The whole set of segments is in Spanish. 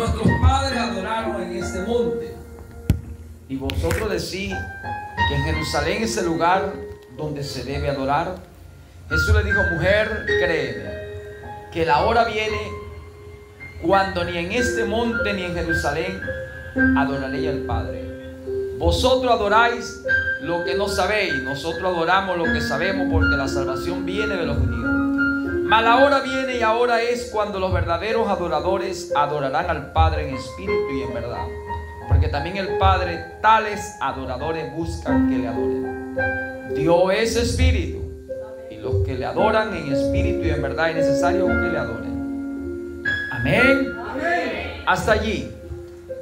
Nuestros padres adoraron en este monte. Y vosotros decís que en Jerusalén es el lugar donde se debe adorar. Jesús le dijo: mujer, créeme, que la hora viene cuando ni en este monte ni en Jerusalén adoraréis al Padre. Vosotros adoráis lo que no sabéis, nosotros adoramos lo que sabemos, porque la salvación viene de los judíos. Mas la hora viene y ahora es cuando los verdaderos adoradores adorarán al Padre en espíritu y en verdad, porque también el Padre tales adoradores buscan que le adoren. Dios es espíritu, y los que le adoran en espíritu y en verdad es necesario que le adoren. Amén. Amén. Hasta allí.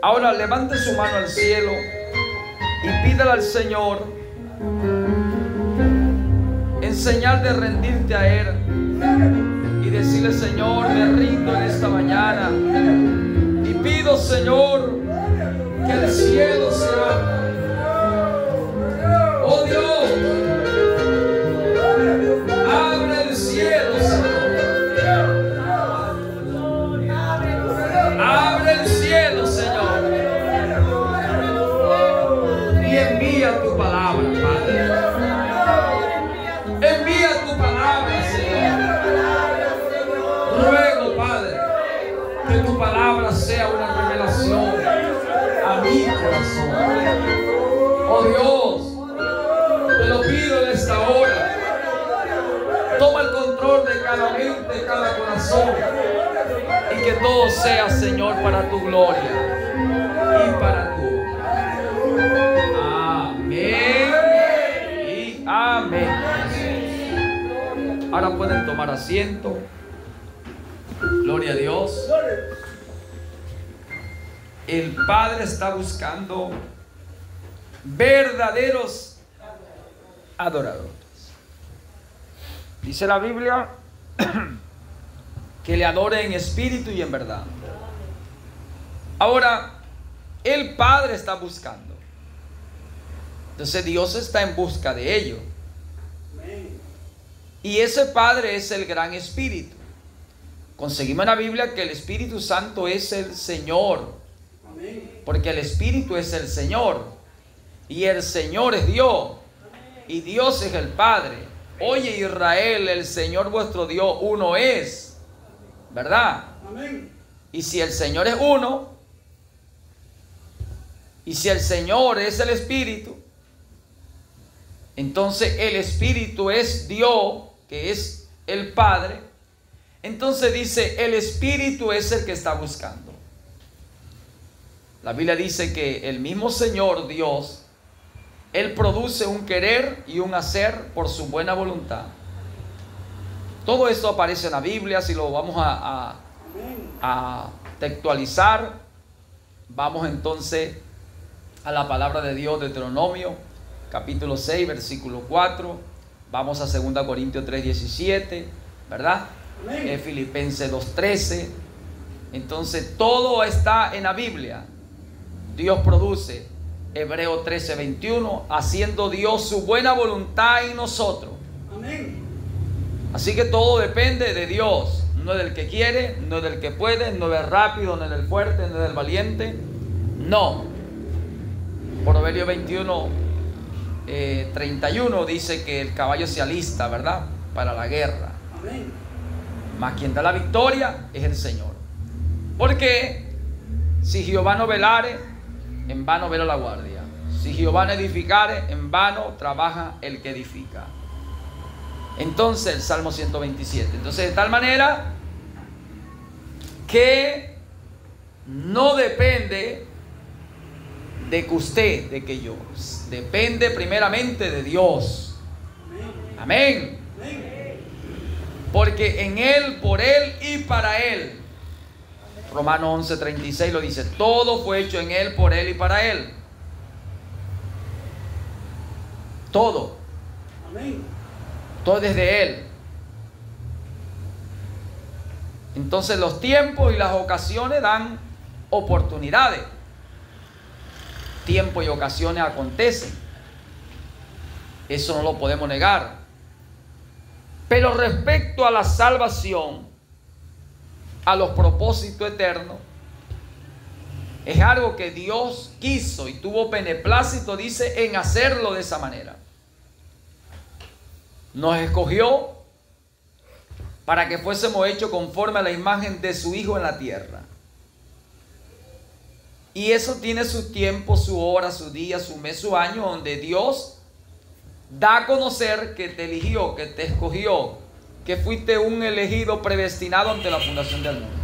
Ahora levante su mano al cielo y pídale al Señor, en señal de rendirte a Él, y decirle: Señor, me rindo en esta mañana y pido, Señor, que el cielo se abra. Oh Dios, abre el cielo, Señor. Abre el cielo, Señor, y envía tu palabra, Padre. Envía tu palabra, Señor. Ruego, Padre, que tu palabra sea una revelación a mi corazón. Oh Dios, te lo pido en esta hora. Toma el control de cada mente, de cada corazón, y que todo sea, Señor, para tu gloria y para tu honra. Amén y amén. Ahora pueden tomar asiento. Gloria a Dios. El Padre está buscando verdaderos adoradores. Dice la Biblia que le adore en espíritu y en verdad. Ahora, el Padre está buscando. Entonces Dios está en busca de ello. Y ese Padre es el gran Espíritu. Conseguimos en la Biblia que el Espíritu Santo es el Señor. Porque el Espíritu es el Señor. Y el Señor es Dios. Y Dios es el Padre. Oye, Israel, el Señor vuestro Dios uno es. ¿Verdad? Y si el Señor es uno, y si el Señor es el Espíritu, entonces el Espíritu es Dios, que es el Padre. Entonces dice, el Espíritu es el que está buscando. La Biblia dice que el mismo Señor Dios, Él produce un querer y un hacer por su buena voluntad. Todo esto aparece en la Biblia. Si lo vamos a textualizar, vamos entonces a la palabra de Dios, Deuteronomio capítulo 6, versículo 4. Vamos a 2 Corintios 3, 17, ¿verdad? Filipenses 2, 13. Entonces todo está en la Biblia. Dios produce. Hebreos 13, 21, haciendo Dios su buena voluntad en nosotros. Amén. Así que todo depende de Dios. No es del que quiere, no es del que puede, no es del rápido, no es del fuerte, no es del valiente. No. Proverbios 21, 31 dice que el caballo se alista, ¿verdad?, para la guerra. Amén. Mas quien da la victoria es el Señor. Porque si Jehová no velare, en vano vela la guardia. Si Jehová no edificare, en vano trabaja el que edifica. Entonces el Salmo 127. Entonces, de tal manera que no depende de que usted, de que yo, depende primeramente de Dios. Amén. Porque en Él, por Él y para Él. Romanos 11:36 lo dice: todo fue hecho en Él, por Él y para Él. Todo. Amén. Todo desde Él. Entonces los tiempos y las ocasiones dan oportunidades. Tiempos y ocasiones acontecen. Eso no lo podemos negar. Pero respecto a la salvación, a los propósitos eternos, Es algo que Dios quiso y tuvo beneplácito, dice, en hacerlo de esa manera. Nos escogió para que fuésemos hechos conforme a la imagen de su Hijo en la tierra. Y eso tiene su tiempo, su hora, su día, su mes, su año, donde Dios da a conocer que te eligió, que te escogió, que fuiste un elegido predestinado ante la fundación del mundo.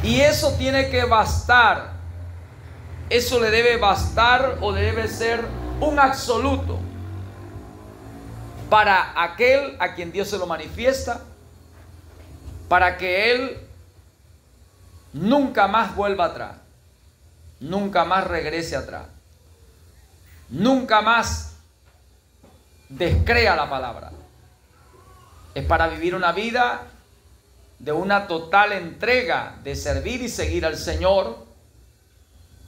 Y eso tiene que bastar. Eso le debe bastar o debe ser un absoluto para aquel a quien Dios se lo manifiesta, para que Él nunca más vuelva atrás, nunca más regrese atrás, nunca más descrea la palabra. Es para vivir una vida de una total entrega, de servir y seguir al Señor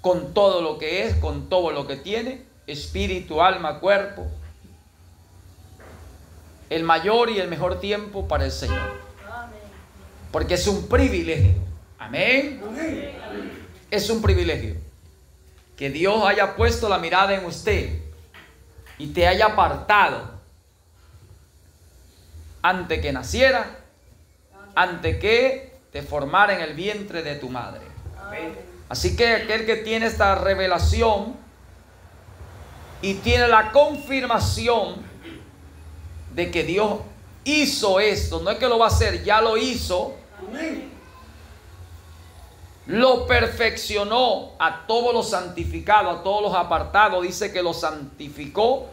con todo lo que es, con todo lo que tiene, espíritu, alma, cuerpo. El mayor y el mejor tiempo para el Señor. Porque es un privilegio. Amén. Es un privilegio que Dios haya puesto la mirada en usted y te haya apartado antes que naciera, antes que te formara en el vientre de tu madre. Así que aquel que tiene esta revelación y tiene la confirmación de que Dios hizo esto, no es que lo va a hacer, ya lo hizo. Lo perfeccionó a todos los santificados, a todos los apartados. Dice que los santificó,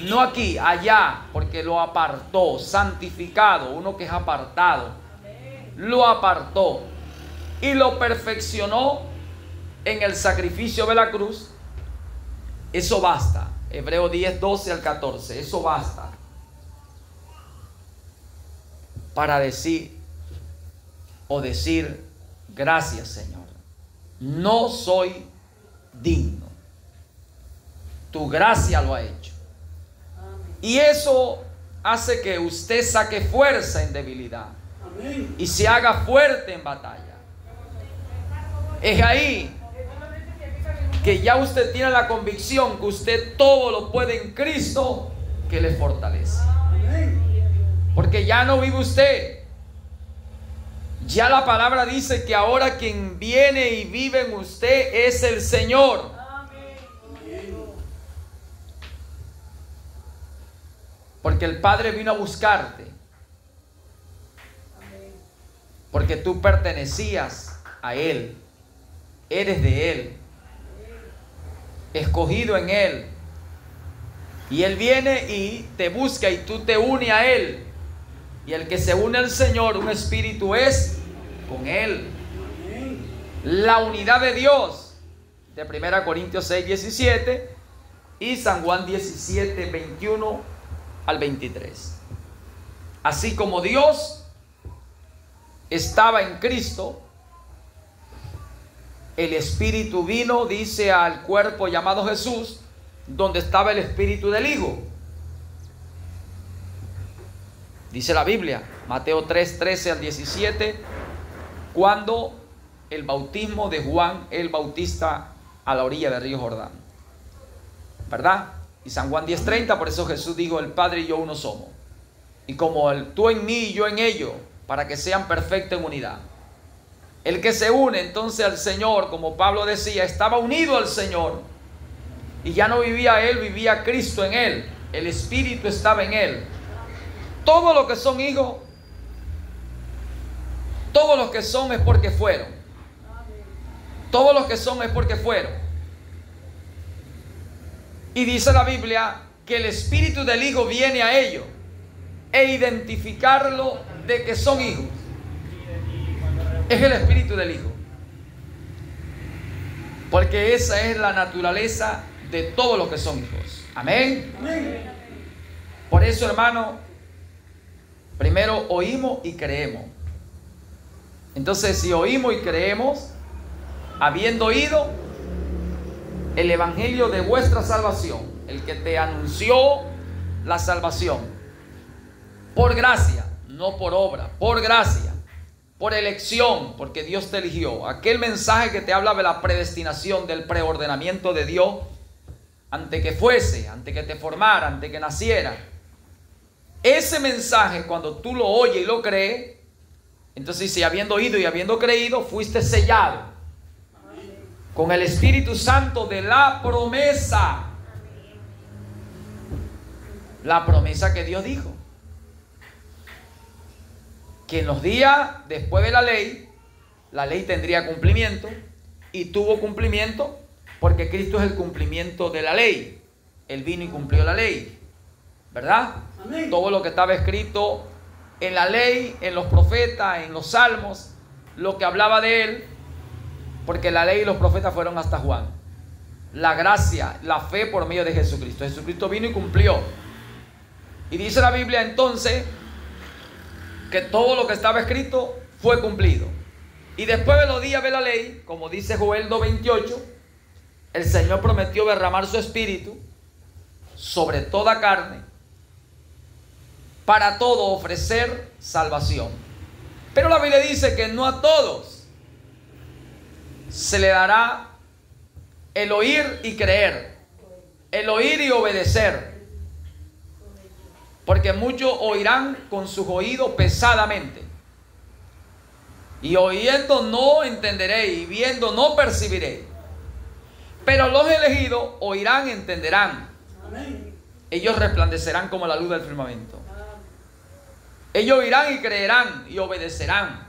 no aquí, allá, porque lo apartó. Santificado, uno que es apartado, lo apartó y lo perfeccionó en el sacrificio de la cruz. Eso basta. Hebreos 10, 12 al 14, eso basta para decir o decir: gracias, Señor, no soy digno, tu gracia lo ha hecho. Y eso hace que usted saque fuerza en debilidad y se haga fuerte en batalla. Es ahí que ya usted tiene la convicción que usted todo lo puede en Cristo que le fortalece. Porque ya no vive usted. Ya la palabra dice que ahora quien viene y vive en usted es el Señor. Porque el Padre vino a buscarte. Porque tú pertenecías a Él. Eres de Él. Escogido en Él. Y Él viene y te busca y tú te unes a Él. Y el que se une al Señor, un espíritu es con Él. La unidad de Dios, de 1 Corintios 6, 17 y San Juan 17, 21 al 23. Así como Dios estaba en Cristo, el Espíritu vino, dice, al cuerpo llamado Jesús, donde estaba el Espíritu del Hijo. Dice la Biblia, Mateo 3, 13 al 17, cuando el bautismo de Juan el Bautista a la orilla del río Jordán, ¿verdad? Y San Juan 10, 30, por eso Jesús dijo: el Padre y yo uno somos. Y como tú en mí y yo en ellos, para que sean perfectos en unidad. El que se une entonces al Señor, como Pablo decía, estaba unido al Señor. Y ya no vivía él, vivía Cristo en él. El Espíritu estaba en él. Todos los que son hijos, todos los que son es porque fueron. Todos los que son es porque fueron. Y dice la Biblia que el Espíritu del Hijo viene a ellos e identificarlo de que son hijos. Es el Espíritu del Hijo. Porque esa es la naturaleza de todos los que son hijos. Amén. Por eso, hermano, primero oímos y creemos. Entonces, si oímos y creemos, habiendo oído el evangelio de vuestra salvación, el que te anunció la salvación, por gracia, no por obra, por gracia. por elección, porque Dios te eligió. Aquel mensaje que te habla de la predestinación, del preordenamiento de Dios, antes que fuese, antes que te formara, antes que naciera. Ese mensaje, cuando tú lo oyes y lo crees, entonces dice, habiendo oído y habiendo creído, fuiste sellado con el Espíritu Santo de la promesa. La promesa que Dios dijo. Que en los días después de la ley tendría cumplimiento, y tuvo cumplimiento porque Cristo es el cumplimiento de la ley. Él vino y cumplió la ley, ¿verdad? Amén. Todo lo que estaba escrito en la ley, en los profetas, en los salmos, lo que hablaba de él, porque la ley y los profetas fueron hasta Juan. La gracia, la fe por medio de Jesucristo. Jesucristo vino y cumplió. Y dice la Biblia entonces que todo lo que estaba escrito fue cumplido. Y después de los días de la ley, como dice Joel 2:28, el Señor prometió derramar su espíritu sobre toda carne, para todo ofrecer salvación. Pero la Biblia dice que no a todos se le dará el oír y creer, el oír y obedecer. Porque muchos oirán con sus oídos pesadamente. Y oyendo no entenderéis, y viendo no percibiréis. Pero los elegidos oirán y entenderán. Amén. Ellos resplandecerán como la luz del firmamento. Ellos oirán y creerán y obedecerán.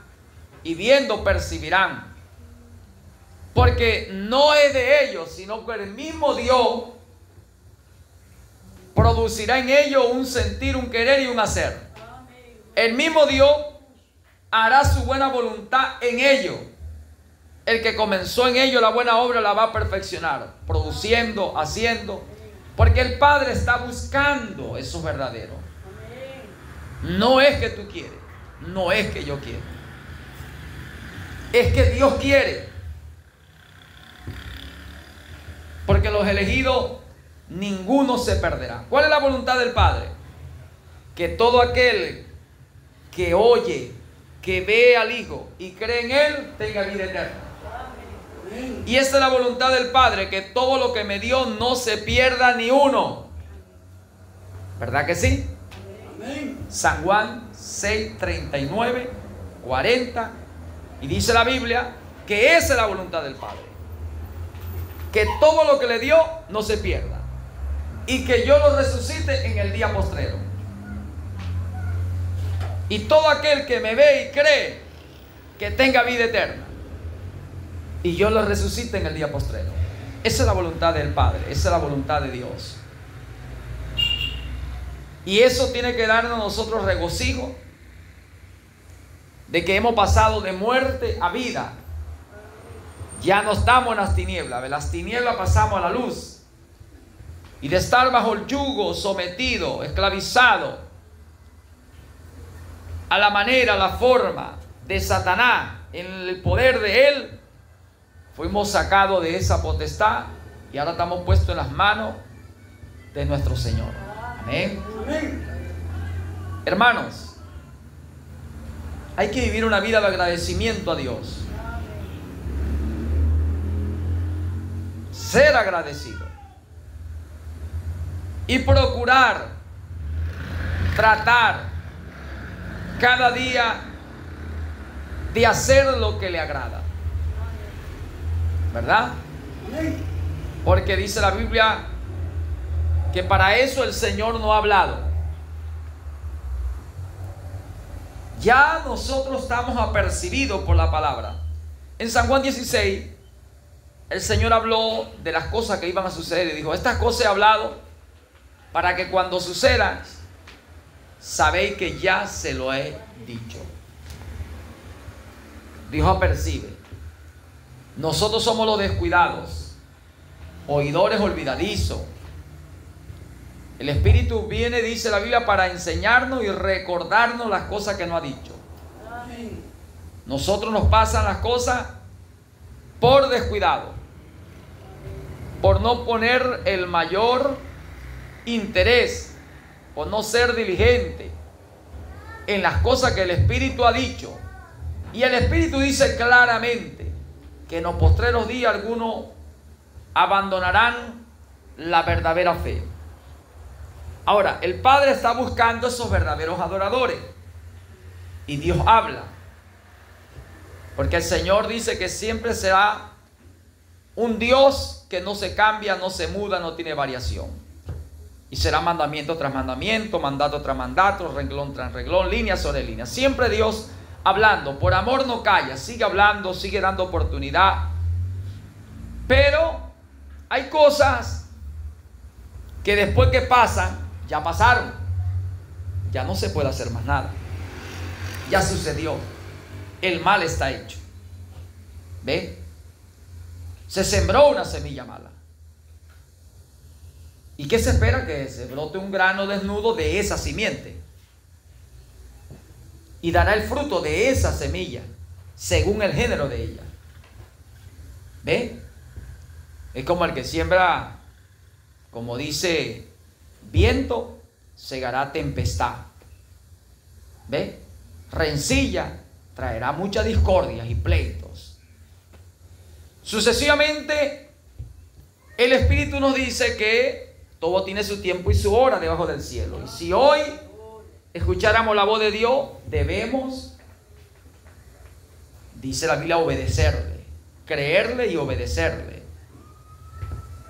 Y viendo percibirán. Porque no es de ellos, sino que el mismo Dios producirá en ellos un sentir, un querer y un hacer. El mismo Dios hará su buena voluntad en ellos. El que comenzó en ellos la buena obra la va a perfeccionar, produciendo, haciendo, porque el Padre está buscando esos verdaderos. No es que tú quieres, no es que yo quiero, es que Dios quiere. Porque los elegidos, ninguno se perderá. ¿Cuál es la voluntad del Padre? Que todo aquel que oye, que ve al Hijo y cree en Él, tenga vida eterna. Y esa es la voluntad del Padre, que todo lo que me dio no se pierda ni uno. ¿Verdad que sí? San Juan 6, 39, 40. Y dice la Biblia que esa es la voluntad del Padre, que todo lo que le dio no se pierda, y que yo lo resucite en el día postrero. Y todo aquel que me ve y cree, que tenga vida eterna, y yo lo resucite en el día postrero. Esa es la voluntad del Padre, esa es la voluntad de Dios. Y eso tiene que darnos a nosotros regocijo de que hemos pasado de muerte a vida. Ya no estamos en las tinieblas, de las tinieblas pasamos a la luz. Y de estar bajo el yugo, sometido, esclavizado a la manera, a la forma de Satanás, en el poder de él, fuimos sacados de esa potestad y ahora estamos puestos en las manos de nuestro Señor. Amén. Amén. Hermanos, hay que vivir una vida de agradecimiento a Dios. Ser agradecido y procurar tratar cada día de hacer lo que le agrada, ¿verdad? Porque dice la Biblia que para eso el Señor no ha hablado. Ya nosotros estamos apercibidos por la palabra. En San Juan 16 el Señor habló de las cosas que iban a suceder y dijo: estas cosas he hablado para que cuando sucedan, sabéis que ya se lo he dicho. Dios apercibe. Nosotros somos los descuidados, oidores olvidadizos. El Espíritu viene, dice la Biblia, para enseñarnos y recordarnos las cosas que nos ha dicho. Nosotros nos pasan las cosas por descuidado, por no poner el mayor interés, por no ser diligente en las cosas que el Espíritu ha dicho. Y el Espíritu dice claramente que en los postreros días algunos abandonarán la verdadera fe. Ahora, el Padre está buscando esos verdaderos adoradores. Y Dios habla. Porque el Señor dice que siempre será un Dios que no se cambia, no se muda, no tiene variación. Y será mandamiento tras mandamiento, mandato tras mandato, renglón tras renglón, línea sobre línea. Siempre Dios hablando. Por amor no calla, sigue hablando, sigue dando oportunidad. Pero hay cosas que después que pasan, ya pasaron. Ya no se puede hacer más nada. Ya sucedió. El mal está hecho. ¿Ve? Se sembró una semilla mala. ¿Y qué se espera? Que se brote un grano desnudo de esa simiente. Y dará el fruto de esa semilla, según el género de ella. ¿Ve? Es como el que siembra, como dice, viento, segará tempestad. ¿Ve? Rencilla traerá muchas discordias y pleitos. Sucesivamente, el Espíritu nos dice que todo tiene su tiempo y su hora debajo del cielo. Y si hoy escucháramos la voz de Dios, debemos, dice la Biblia, obedecerle, creerle y obedecerle.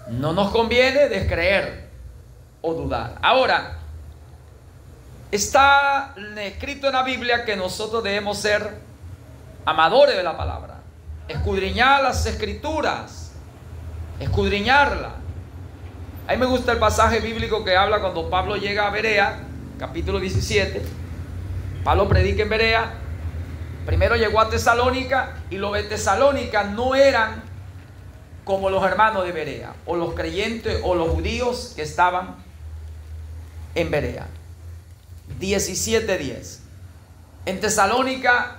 No nos conviene descreer o dudar. Ahora, está escrito en la Biblia que nosotros debemos ser amadores de la palabra, escudriñar las escrituras, escudriñarla. A mí me gusta el pasaje bíblico que habla cuando Pablo llega a Berea, capítulo 17. Pablo predica en Berea. Primero llegó a Tesalónica, y los de Tesalónica no eran como los hermanos de Berea, o los creyentes o los judíos que estaban en Berea. 17:10. En Tesalónica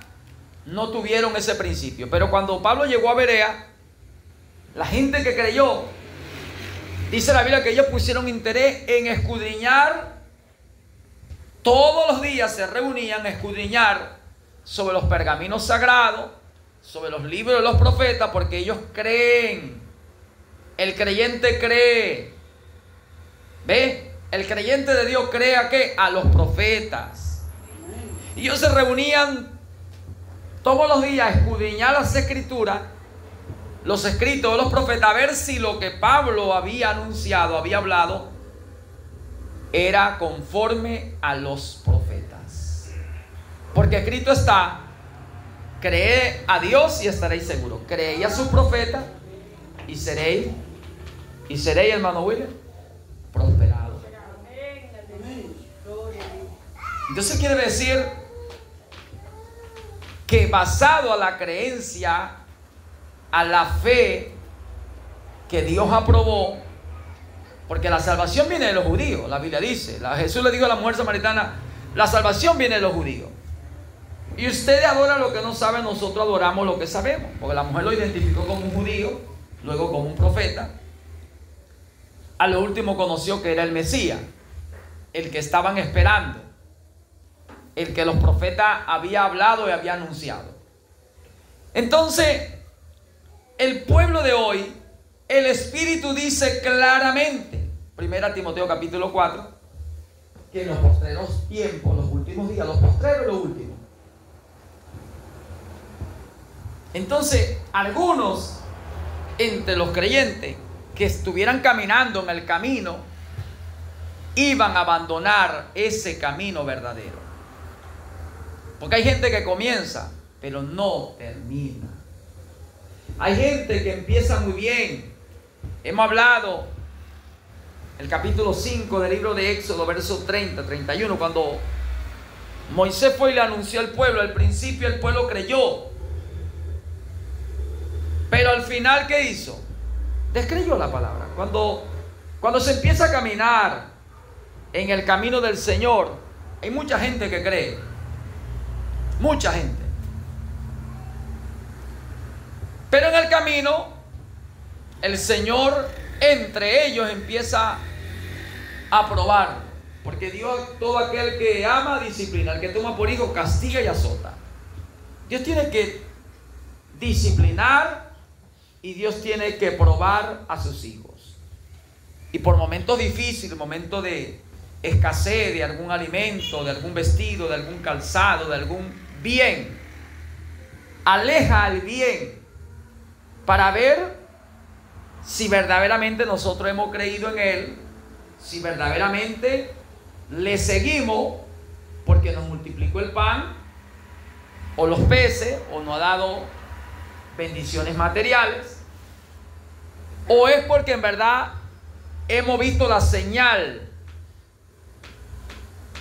no tuvieron ese principio, pero cuando Pablo llegó a Berea, la gente que creyó, dice la Biblia que ellos pusieron interés en escudriñar. Todos los días se reunían a escudriñar sobre los pergaminos sagrados, sobre los libros de los profetas, porque ellos creen. El creyente cree. ¿Ve? El creyente de Dios cree ¿a qué? A los profetas. Y ellos se reunían todos los días a escudriñar las escrituras, los escritos de los profetas, a ver si lo que Pablo había anunciado, había hablado, era conforme a los profetas. Porque escrito está: creed a Dios y estaréis seguros. Creed a sus profetas y seréis, hermano William, prosperados. Entonces quiere decir que basado a la creencia, a la fe que Dios aprobó, porque la salvación viene de los judíos, la Biblia dice, Jesús le dijo a la mujer samaritana, la salvación viene de los judíos. Y ustedes adoran lo que no saben, nosotros adoramos lo que sabemos, porque la mujer lo identificó como un judío, luego como un profeta. A lo último conoció que era el Mesías, el que estaban esperando, el que los profetas habían hablado y habían anunciado. Entonces, el pueblo de hoy, el Espíritu dice claramente, 1 Timoteo capítulo 4, que en los postreros tiempos, los últimos días, los postreros y los últimos. Entonces, algunos entre los creyentes que estuvieran caminando en el camino, iban a abandonar ese camino verdadero. Porque hay gente que comienza, pero no termina. Hay gente que empieza muy bien. Hemos hablado el capítulo 5 del libro de Éxodo, versos 30, 31, cuando Moisés fue y le anunció al pueblo. Al principio el pueblo creyó, pero al final, ¿qué hizo? Descreyó la palabra. Cuando se empieza a caminar en el camino del Señor, hay mucha gente que cree. Mucha gente. Pero en el camino, el Señor entre ellos empieza a probar. Porque Dios, todo aquel que ama, disciplina. El que toma por hijo, castiga y azota. Dios tiene que disciplinar y Dios tiene que probar a sus hijos. Y por momentos difíciles, momentos de escasez de algún alimento, de algún vestido, de algún calzado, de algún bien, aleja al bien para ver si verdaderamente nosotros hemos creído en Él, si verdaderamente le seguimos porque nos multiplicó el pan o los peces o nos ha dado bendiciones materiales, o es porque en verdad hemos visto la señal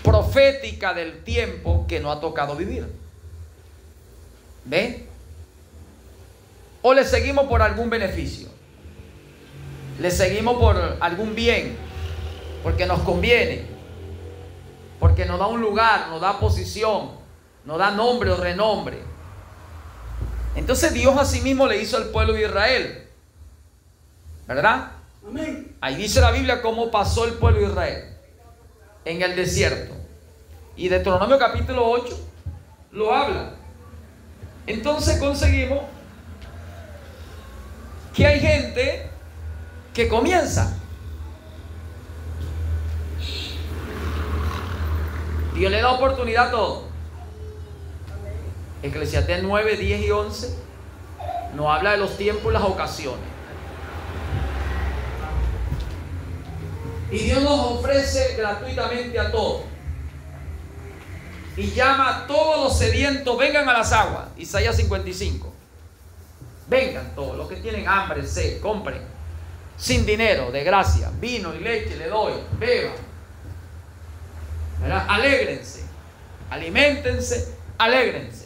profética del tiempo que nos ha tocado vivir. ¿Ve? O le seguimos por algún beneficio, le seguimos por algún bien, porque nos conviene, porque nos da un lugar, nos da posición, nos da nombre o renombre. Entonces Dios a sí mismo le hizo al pueblo de Israel, ¿verdad? Amén. Ahí dice la Biblia cómo pasó el pueblo de Israel en el desierto, y Deuteronomio capítulo 8 lo habla. Entonces conseguimos que hay gente que comienza. Dios le da oportunidad a todo. Eclesiastés 9, 10 y 11 nos habla de los tiempos y las ocasiones. Y Dios nos ofrece gratuitamente a todos. Y llama a todos los sedientos, vengan a las aguas. Isaías 55. Vengan todos los que tienen hambre, sed, compren. Sin dinero, de gracia, vino y leche le doy, beban. ¿Verdad? Alégrense, aliméntense, alégrense.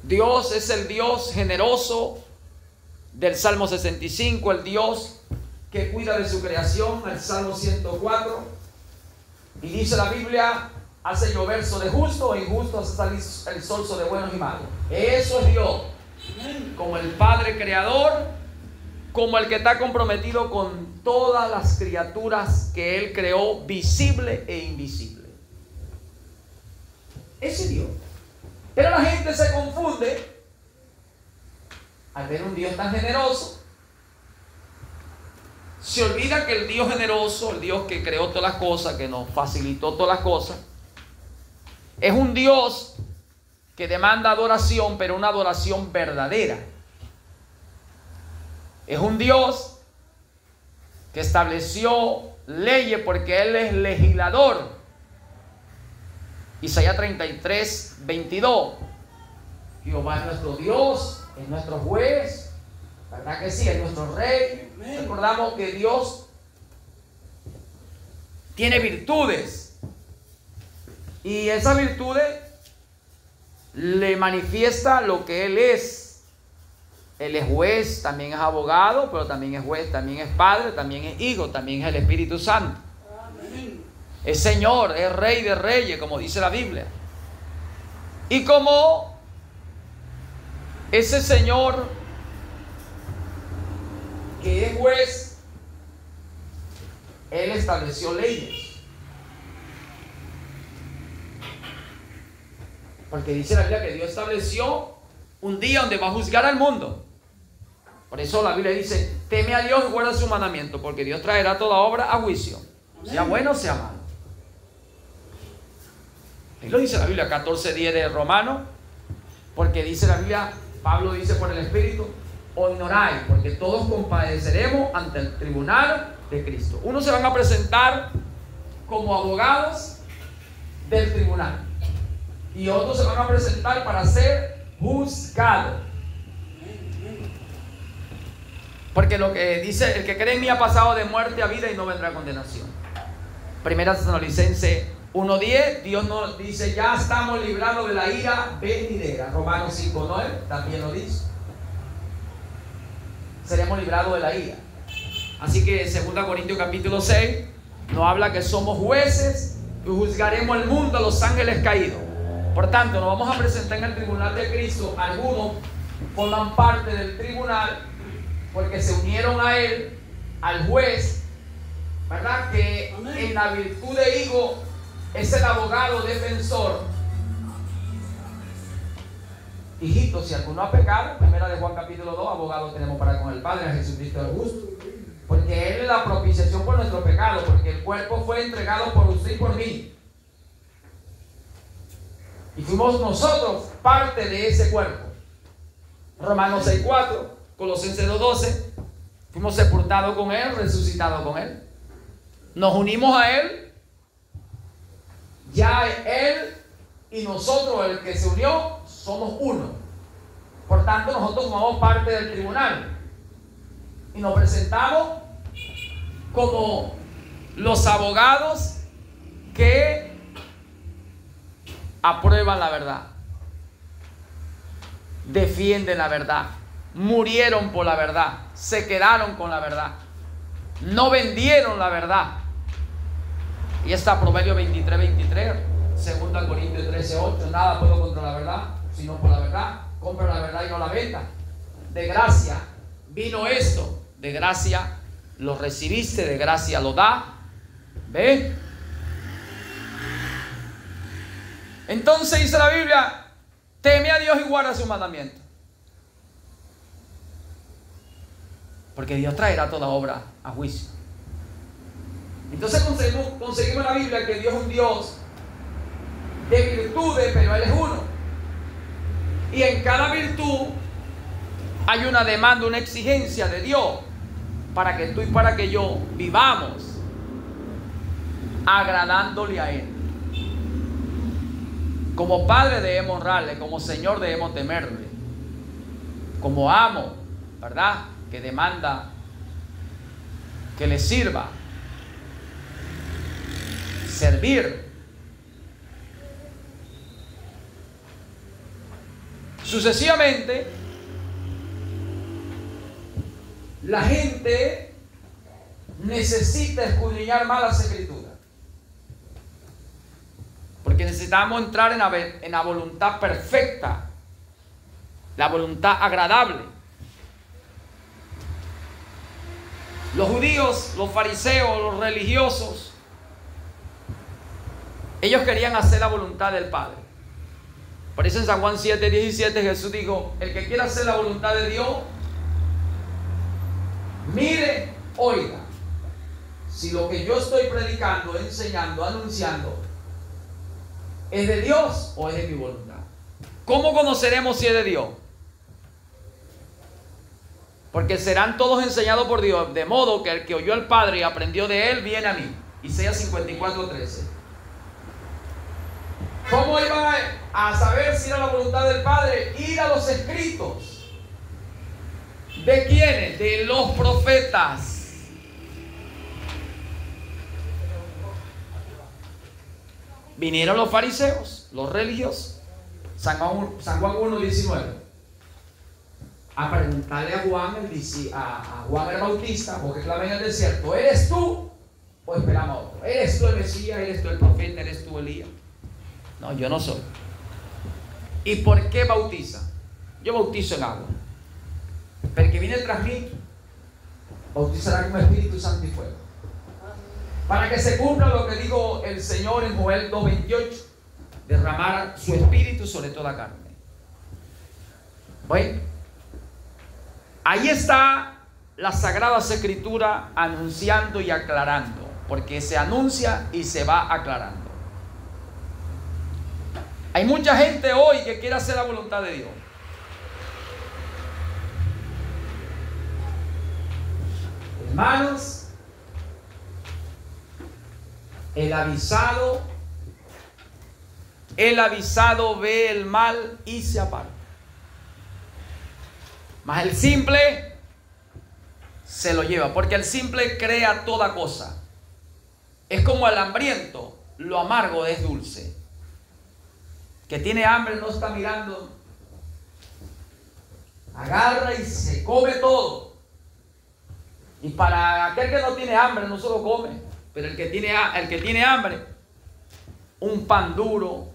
Dios es el Dios generoso del Salmo 65, el Dios que cuida de su creación, el Salmo 104. Y dice la Biblia, hace llover sobre justo e injusto, hace salir el sol sobre buenos y malos. Eso es Dios, como el Padre creador, como el que está comprometido con todas las criaturas que Él creó, visible e invisible. Ese es Dios. Pero la gente se confunde al ver un Dios tan generoso. Se olvida que el Dios generoso, el Dios que creó todas las cosas, que nos facilitó todas las cosas, es un Dios que demanda adoración, pero una adoración verdadera. Es un Dios que estableció leyes porque Él es legislador. Isaías 33, 22. Jehová es nuestro Dios, es nuestro juez, ¿verdad que sí? Es nuestro rey. Recordamos que Dios tiene virtudes y esas virtudes le manifiesta lo que Él es. Él es juez, también es abogado, pero también es juez, también es padre, también es hijo, también es el Espíritu Santo. Amén. Es Señor, es Rey de reyes, como dice la Biblia. Y como ese Señor que es juez, Él estableció leyes. Porque dice la Biblia que Dios estableció un día donde va a juzgar al mundo. Por eso la Biblia dice, teme a Dios y guarda su mandamiento, porque Dios traerá toda obra a juicio, sea bueno o sea malo. Ahí lo dice la Biblia, 14:10 de Romanos, porque dice la Biblia, Pablo dice por el Espíritu, honoráis, porque todos compadeceremos ante el tribunal de Cristo. Unos se van a presentar como abogados del tribunal y otros se van a presentar para ser juzgados. Porque lo que dice, el que cree en mí ha pasado de muerte a vida y no vendrá a condenación. Primera Tesalonicenses 1:10, Dios nos dice, ya estamos librados de la ira venidera. Romanos 5:9 también lo dice. Seremos librados de la ira. Así que 2 Corintios capítulo 6 nos habla que somos jueces y juzgaremos el mundo a los ángeles caídos. Por tanto, nos vamos a presentar en el tribunal de Cristo. Algunos forman parte del tribunal porque se unieron a Él, al juez, ¿verdad? Que amén, en la virtud de hijo es el abogado defensor hijitos, si alguno ha pecado, primera de Juan capítulo 2, abogado tenemos para con el Padre, a Jesucristo el justo. Porque Él es la propiciación por nuestro pecado, porque el cuerpo fue entregado por usted y por mí. Y fuimos nosotros parte de ese cuerpo. Romanos 6:4, Colosenses 2:12, fuimos sepultados con Él, resucitados con Él. Nos unimos a Él. Ya Él y nosotros, el que se unió, somos uno. Por tanto, nosotros formamos parte del tribunal. Y nos presentamos como los abogados que aprueban la verdad, defienden la verdad, murieron por la verdad, se quedaron con la verdad, no vendieron la verdad. Y está Proverbios 23:23, 2 Corintios 13:8, nada puedo contra la verdad, sino por la verdad. Compra la verdad y no la venda. De gracia vino esto, de gracia lo recibiste, de gracia lo da. ¿Ve? Entonces dice la Biblia, teme a Dios y guarda sus mandamientos. Porque Dios traerá toda obra a juicio. Entonces conseguimos en la Biblia que Dios es un Dios de virtudes, pero Él es uno. Y en cada virtud hay una demanda, una exigencia de Dios para que tú y para que yo vivamos agradándole a Él. Como Padre debemos honrarle, como Señor debemos temerle, como amo, ¿verdad?, que demanda que le sirva, servir. Sucesivamente, la gente necesita escudriñar más las Escrituras, porque necesitamos entrar en la voluntad perfecta, la voluntad agradable. Los judíos, los fariseos, los religiosos, ellos querían hacer la voluntad del Padre. Por eso en San Juan 7:17 Jesús dijo, el que quiera hacer la voluntad de Dios, mire, oiga, si lo que yo estoy predicando, enseñando, anunciando, ¿es de Dios o es de mi voluntad? ¿Cómo conoceremos si es de Dios? Porque serán todos enseñados por Dios, de modo que el que oyó al Padre y aprendió de Él, viene a mí. Isaías 54:13. ¿Cómo iban a saber si era la voluntad del Padre? Ir a los escritos. ¿De quiénes? De los profetas. Vinieron los fariseos, los religiosos. San Juan 1:19. A preguntarle a Juan, a Juan el Bautista, porque clama en el desierto, ¿eres tú o esperamos a otro? ¿Eres tú el Mesías? ¿Eres tú el profeta? ¿Eres tú Elías? No, yo no soy. ¿Y por qué bautiza? Yo bautizo en agua, pero el que viene tras mí bautizará con Espíritu Santo y fuego, para que se cumpla lo que dijo el Señor en Joel 2:28, derramar su Espíritu sobre toda carne. Bueno, ahí está la Sagrada Escritura anunciando y aclarando, porque se anuncia y se va aclarando. Hay mucha gente hoy que quiere hacer la voluntad de Dios. Hermanos, el avisado ve el mal y se aparta. Mas el simple se lo lleva, porque el simple crea toda cosa. Es como el hambriento, lo amargo es dulce. Que tiene hambre no está mirando, agarra y se come todo. Y para aquel que no tiene hambre no se lo come, pero el que tiene hambre, un pan duro,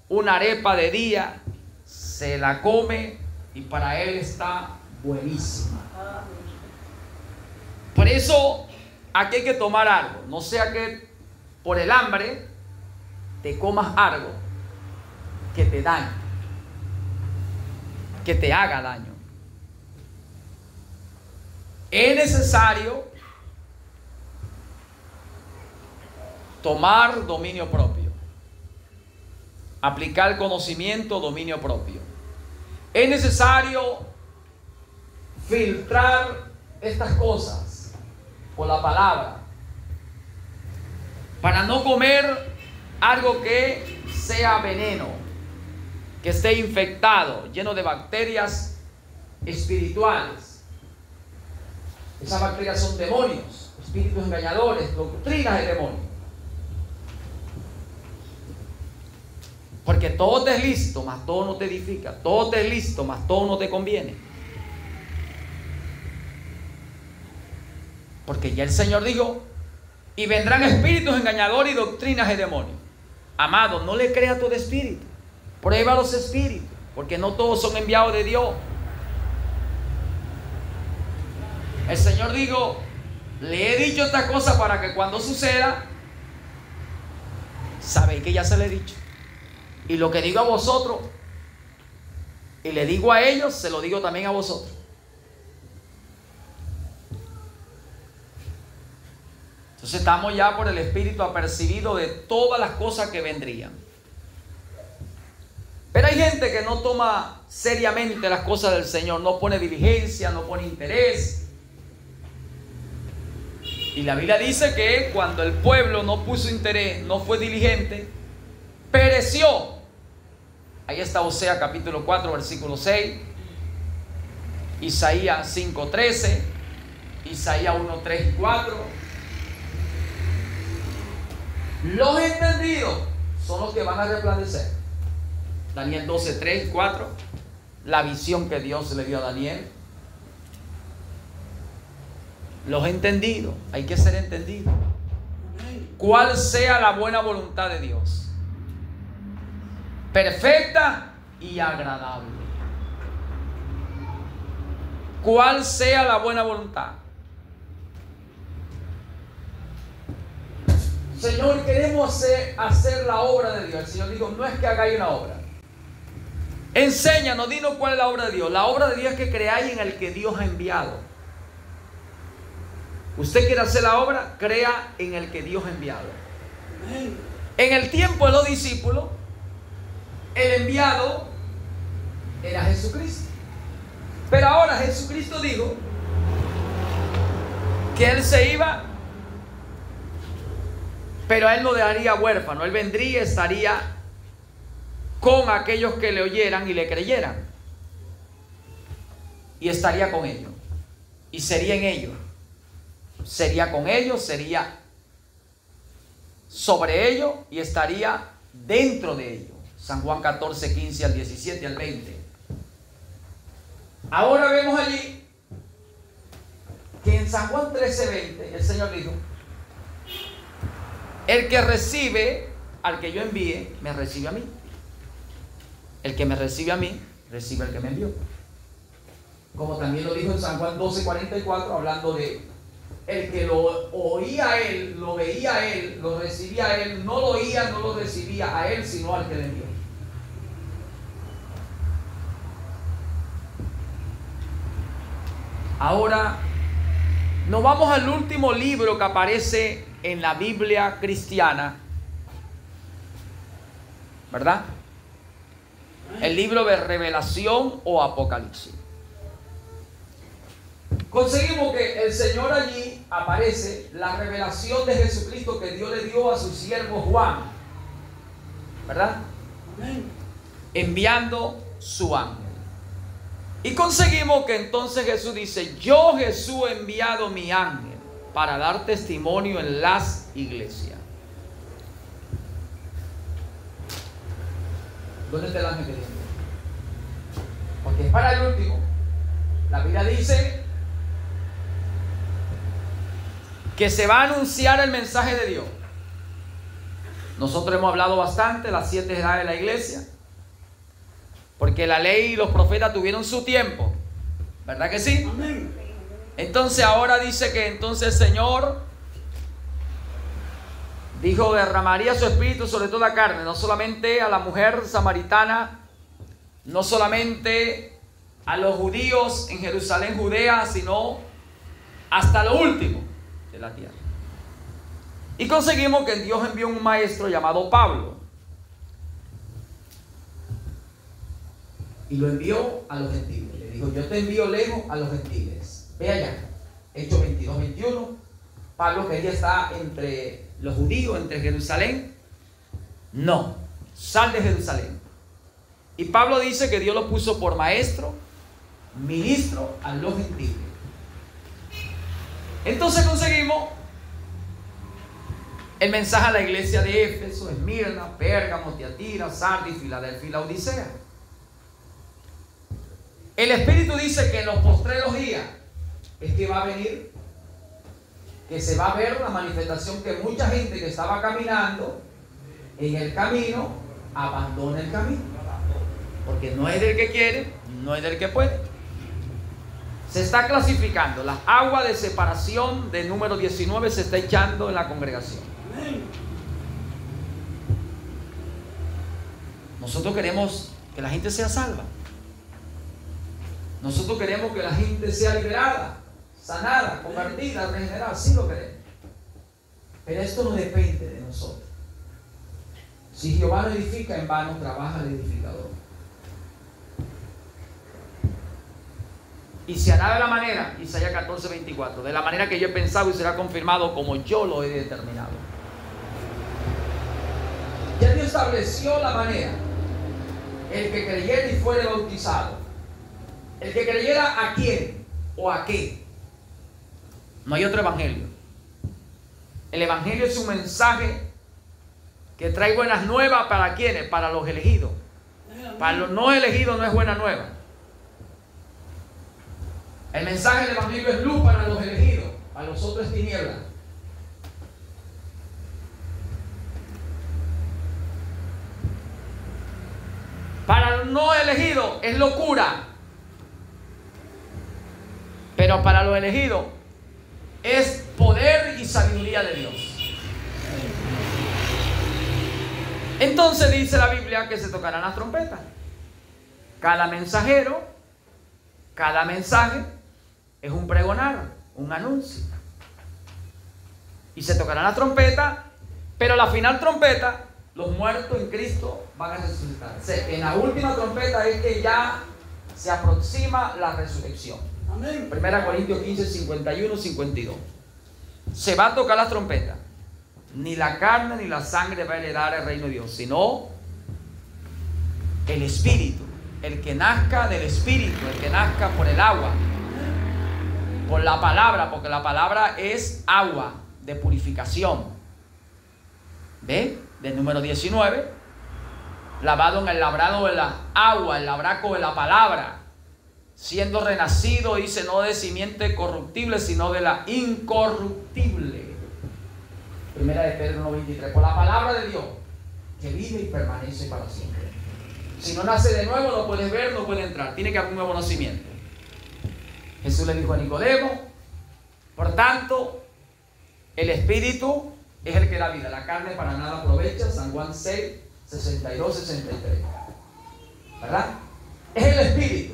una arepa de día, se la come y para él está buenísima. Por eso aquí hay que tomar algo, no sea que por el hambre te comas algo que te dañe. que te haga daño. Es necesario tomar dominio propio, aplicar conocimiento, dominio propio. Es necesario filtrar estas cosas por la palabra para no comer algo que sea veneno, que esté infectado, lleno de bacterias espirituales. Esas bacterias son demonios, espíritus engañadores, doctrinas de demonios. Porque todo te es lícito, mas todo no te edifica. Todo te es lícito, mas todo no te conviene. Porque ya el Señor dijo: y vendrán espíritus engañadores y doctrinas de demonios. Amado, no le crea a todo espíritu. Prueba los espíritus, porque no todos son enviados de Dios. El Señor dijo: le he dicho esta cosa para que cuando suceda, sabéis que ya se le he dicho. Y lo que digo a vosotros, y le digo a ellos, se lo digo también a vosotros. Entonces estamos ya por el Espíritu apercibido de todas las cosas que vendrían. Pero hay gente que no toma seriamente las cosas del Señor, no pone diligencia, no pone interés. Y la Biblia dice que cuando el pueblo no puso interés, no fue diligente, pereció. Ahí está Osea capítulo 4 versículo 6, Isaías 5:13, Isaías 1:3 y 4. Los entendidos son los que van a resplandecer. Daniel 12:3 y 4, la visión que Dios le dio a Daniel. Los entendidos, hay que ser entendido. ¿Cuál sea la buena voluntad de Dios? Perfecta y agradable. ¿Cuál sea la buena voluntad? Señor, queremos hacer la obra de Dios. El Señor dijo: no es que hagáis una obra. Enséñanos, dinos cuál es la obra de Dios. La obra de Dios es que creáis en el que Dios ha enviado. Usted quiere hacer la obra, crea en el que Dios ha enviado. En el tiempo de los discípulos, el enviado era Jesucristo. Pero ahora Jesucristo dijo que Él se iba, pero Él no dejaría huérfano. Él vendría y estaría con aquellos que le oyeran y le creyeran. Y estaría con ellos. Y sería en ellos. Sería con ellos, sería sobre ellos y estaría dentro de ellos. San Juan 14, 15 al 17 al 20. Ahora vemos allí que en San Juan 13, 20 el Señor dijo: el que recibe al que yo envíe, me recibe a mí. El que me recibe a mí, recibe al que me envió. Como también lo dijo en San Juan 12, 44, hablando de el que lo oía a Él, lo veía a Él, lo recibía a Él, no lo oía, no lo recibía a Él, sino al que le envió. Ahora, nos vamos al último libro que aparece en la Biblia cristiana, ¿verdad? El libro de Revelación o Apocalipsis. Conseguimos que el Señor allí aparece la revelación de Jesucristo que Dios le dio a su siervo Juan, ¿verdad? Enviando su ángel. Y conseguimos que entonces Jesús dice: yo Jesús he enviado mi ángel para dar testimonio en las iglesias. ¿Dónde está el ángel que dice? Porque es para el último. La Biblia dice que se va a anunciar el mensaje de Dios. Nosotros hemos hablado bastante las 7 edades de la iglesia, porque la ley y los profetas tuvieron su tiempo, ¿verdad que sí? Amén. Entonces ahora dice que entonces el Señor dijo: derramaría su espíritu sobre toda carne, no solamente a la mujer samaritana, no solamente a los judíos en Jerusalén, Judea, sino hasta lo último de la tierra. Y conseguimos que Dios envió un maestro llamado Pablo. Y lo envió a los gentiles. Le dijo: yo te envío lejos a los gentiles. Ve allá. Hechos 22, 21. Pablo quería estar entre los judíos, entre Jerusalén. No, sal de Jerusalén. Y Pablo dice que Dios lo puso por maestro, ministro a los gentiles. Entonces conseguimos el mensaje a la iglesia de Éfeso, Esmirna, Pérgamo, Tiatira, Sardis, Filadelfia y Laodicea. El Espíritu dice que en los postreros días es que va a venir, que se va a ver una manifestación, que mucha gente que estaba caminando en el camino abandona el camino, porque no es del que quiere, no es del que puede. Se está clasificando, las aguas de separación del número 19 se está echando en la congregación. Nosotros queremos que la gente sea salva. Nosotros queremos que la gente sea liberada, sanada, convertida, regenerada. Sí lo queremos. Pero esto no depende de nosotros. Si Jehová no edifica, en vano trabaja el edificador. Y se hará de la manera, Isaías 14, 24, de la manera que yo he pensado, y será confirmado como yo lo he determinado. Ya Dios estableció la manera. El que creyera y fuere bautizado. El que creyera, ¿a quién o a qué? No hay otro evangelio. El evangelio es un mensaje que trae buenas nuevas. ¿Para quiénes? Para los elegidos. Para los no elegidos no es buena nueva. El mensaje del evangelio es luz para los elegidos, para los otros es tinieblas. Para los no elegidos es locura, pero para los elegidos es poder y sabiduría de Dios. Entonces dice la Biblia que se tocarán las trompetas. Cada mensajero, cada mensaje es un pregonar, un anuncio. Y se tocarán las trompetas, pero la final trompeta, los muertos en Cristo van a resucitar. En la última trompeta es que ya se aproxima la resurrección. Amén. 1 Corintios 15, 51, 52. Se va a tocar las trompetas. Ni la carne ni la sangre va a heredar el reino de Dios, sino el Espíritu. El que nazca del Espíritu, el que nazca por el agua, por la palabra, porque la palabra es agua de purificación. ¿Ve? Del número 19, lavado en el labrado de la agua, el labraco de la palabra, siendo renacido, dice, no de simiente corruptible, sino de la incorruptible. Primera de Pedro 1:23, por la palabra de Dios, que vive y permanece para siempre. Si no nace de nuevo, no puedes ver, no puede entrar. Tiene que haber un nuevo nacimiento. Jesús le dijo a Nicodemo, por tanto, el Espíritu es el que da vida. La carne para nada aprovecha. San Juan 6, 62, 63. ¿Verdad? Es el Espíritu.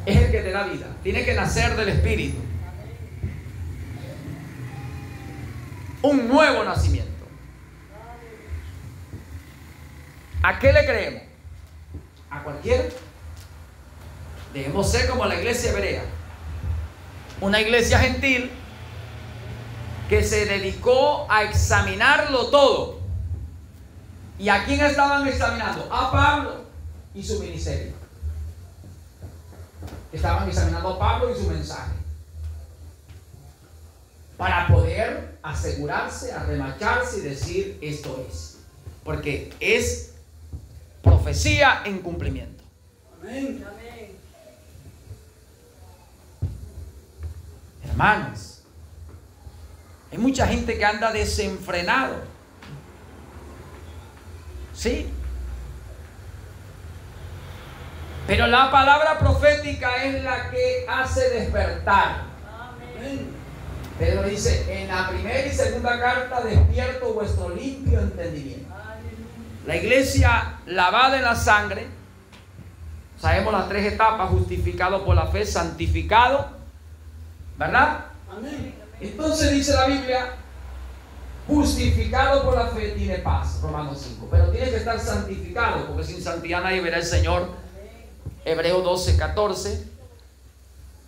Es el que te da vida. Tiene que nacer del Espíritu. Un nuevo nacimiento. ¿A qué le creemos? ¿A cualquiera? Debemos ser como la iglesia hebrea, una iglesia gentil que se dedicó a examinarlo todo. ¿Y a quién estaban examinando? A Pablo y su ministerio. Estaban examinando a Pablo y su mensaje, para poder asegurarse, arremacharse y decir esto es. Porque es profecía en cumplimiento. Amén. Amén. Hermanos, hay mucha gente que anda desenfrenado. Sí. Pero la palabra profética es la que hace despertar. Amén. Pedro dice, en la primera y segunda carta, despierto vuestro limpio entendimiento. La iglesia lavada en la sangre, Sabemos las tres etapas: justificado por la fe, santificado, ¿verdad? Amén. Entonces dice la Biblia, justificado por la fe tiene paz, Romanos 5. Pero tiene que estar santificado, porque sin santidad nadie verá al Señor. Hebreos 12, 14,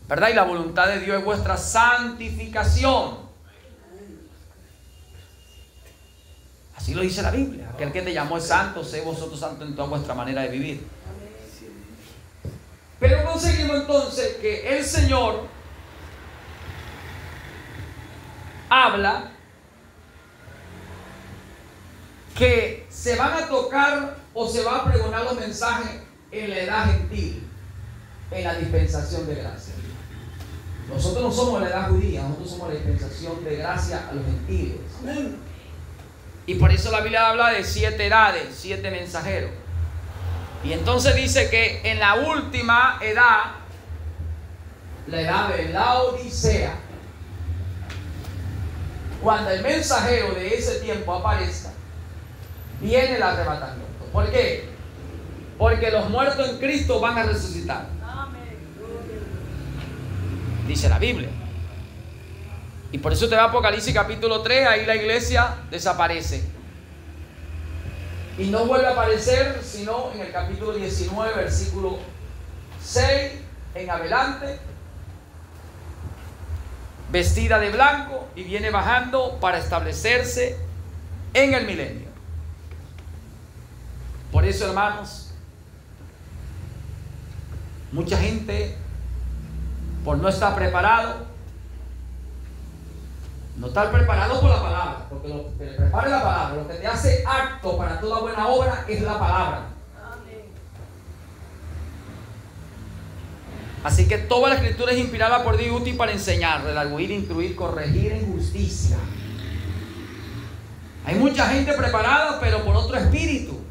¿verdad? Y la voluntad de Dios es vuestra santificación. Así lo dice la Biblia. Aquel que te llamó es santo, sé vosotros santos en toda vuestra manera de vivir. Pero conseguimos entonces que el Señor habla que se van a tocar o se va a pregonar los mensajes en la edad gentil, en la dispensación de gracia. Nosotros no somos la edad judía, nosotros somos la dispensación de gracia a los gentiles. Y por eso la Biblia habla de 7 edades, 7 mensajeros. Y entonces dice que en la última edad, la edad de la Odisea, cuando el mensajero de ese tiempo aparezca, viene el arrebatamiento. ¿Por qué? Porque los muertos en Cristo van a resucitar. Dice la Biblia. Y por eso te va a Apocalipsis capítulo 3, ahí la iglesia desaparece. Y no vuelve a aparecer sino en el capítulo 19, versículo 6 en adelante, vestida de blanco, y viene bajando para establecerse en el milenio. Por eso, hermanos, mucha gente, por no estar preparado, no estar preparado por la palabra, porque lo que te prepara es la palabra, lo que te hace apto para toda buena obra es la palabra. Así que toda la escritura es inspirada por Dios y útil para enseñar, redarguir, instruir, corregir en justicia. Hay mucha gente preparada, pero por otro espíritu.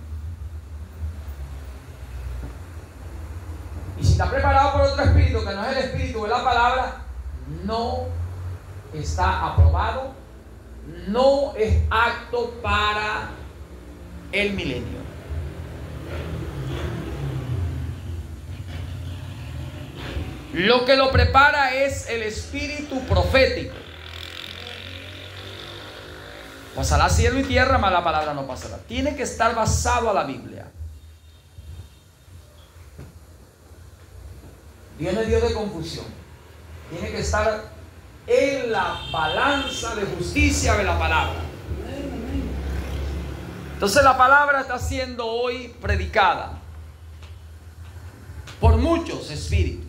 Y si está preparado por otro espíritu, que no es el espíritu de la palabra, no está aprobado, no es apto para el milenio. Lo que lo prepara es el espíritu profético. Pasará cielo y tierra, mas la palabra no pasará. Tiene que estar basado a la Biblia. Dios no es Dios de confusión. Tiene que estar en la balanza de justicia de la palabra. Entonces la palabra está siendo hoy predicada por muchos espíritus.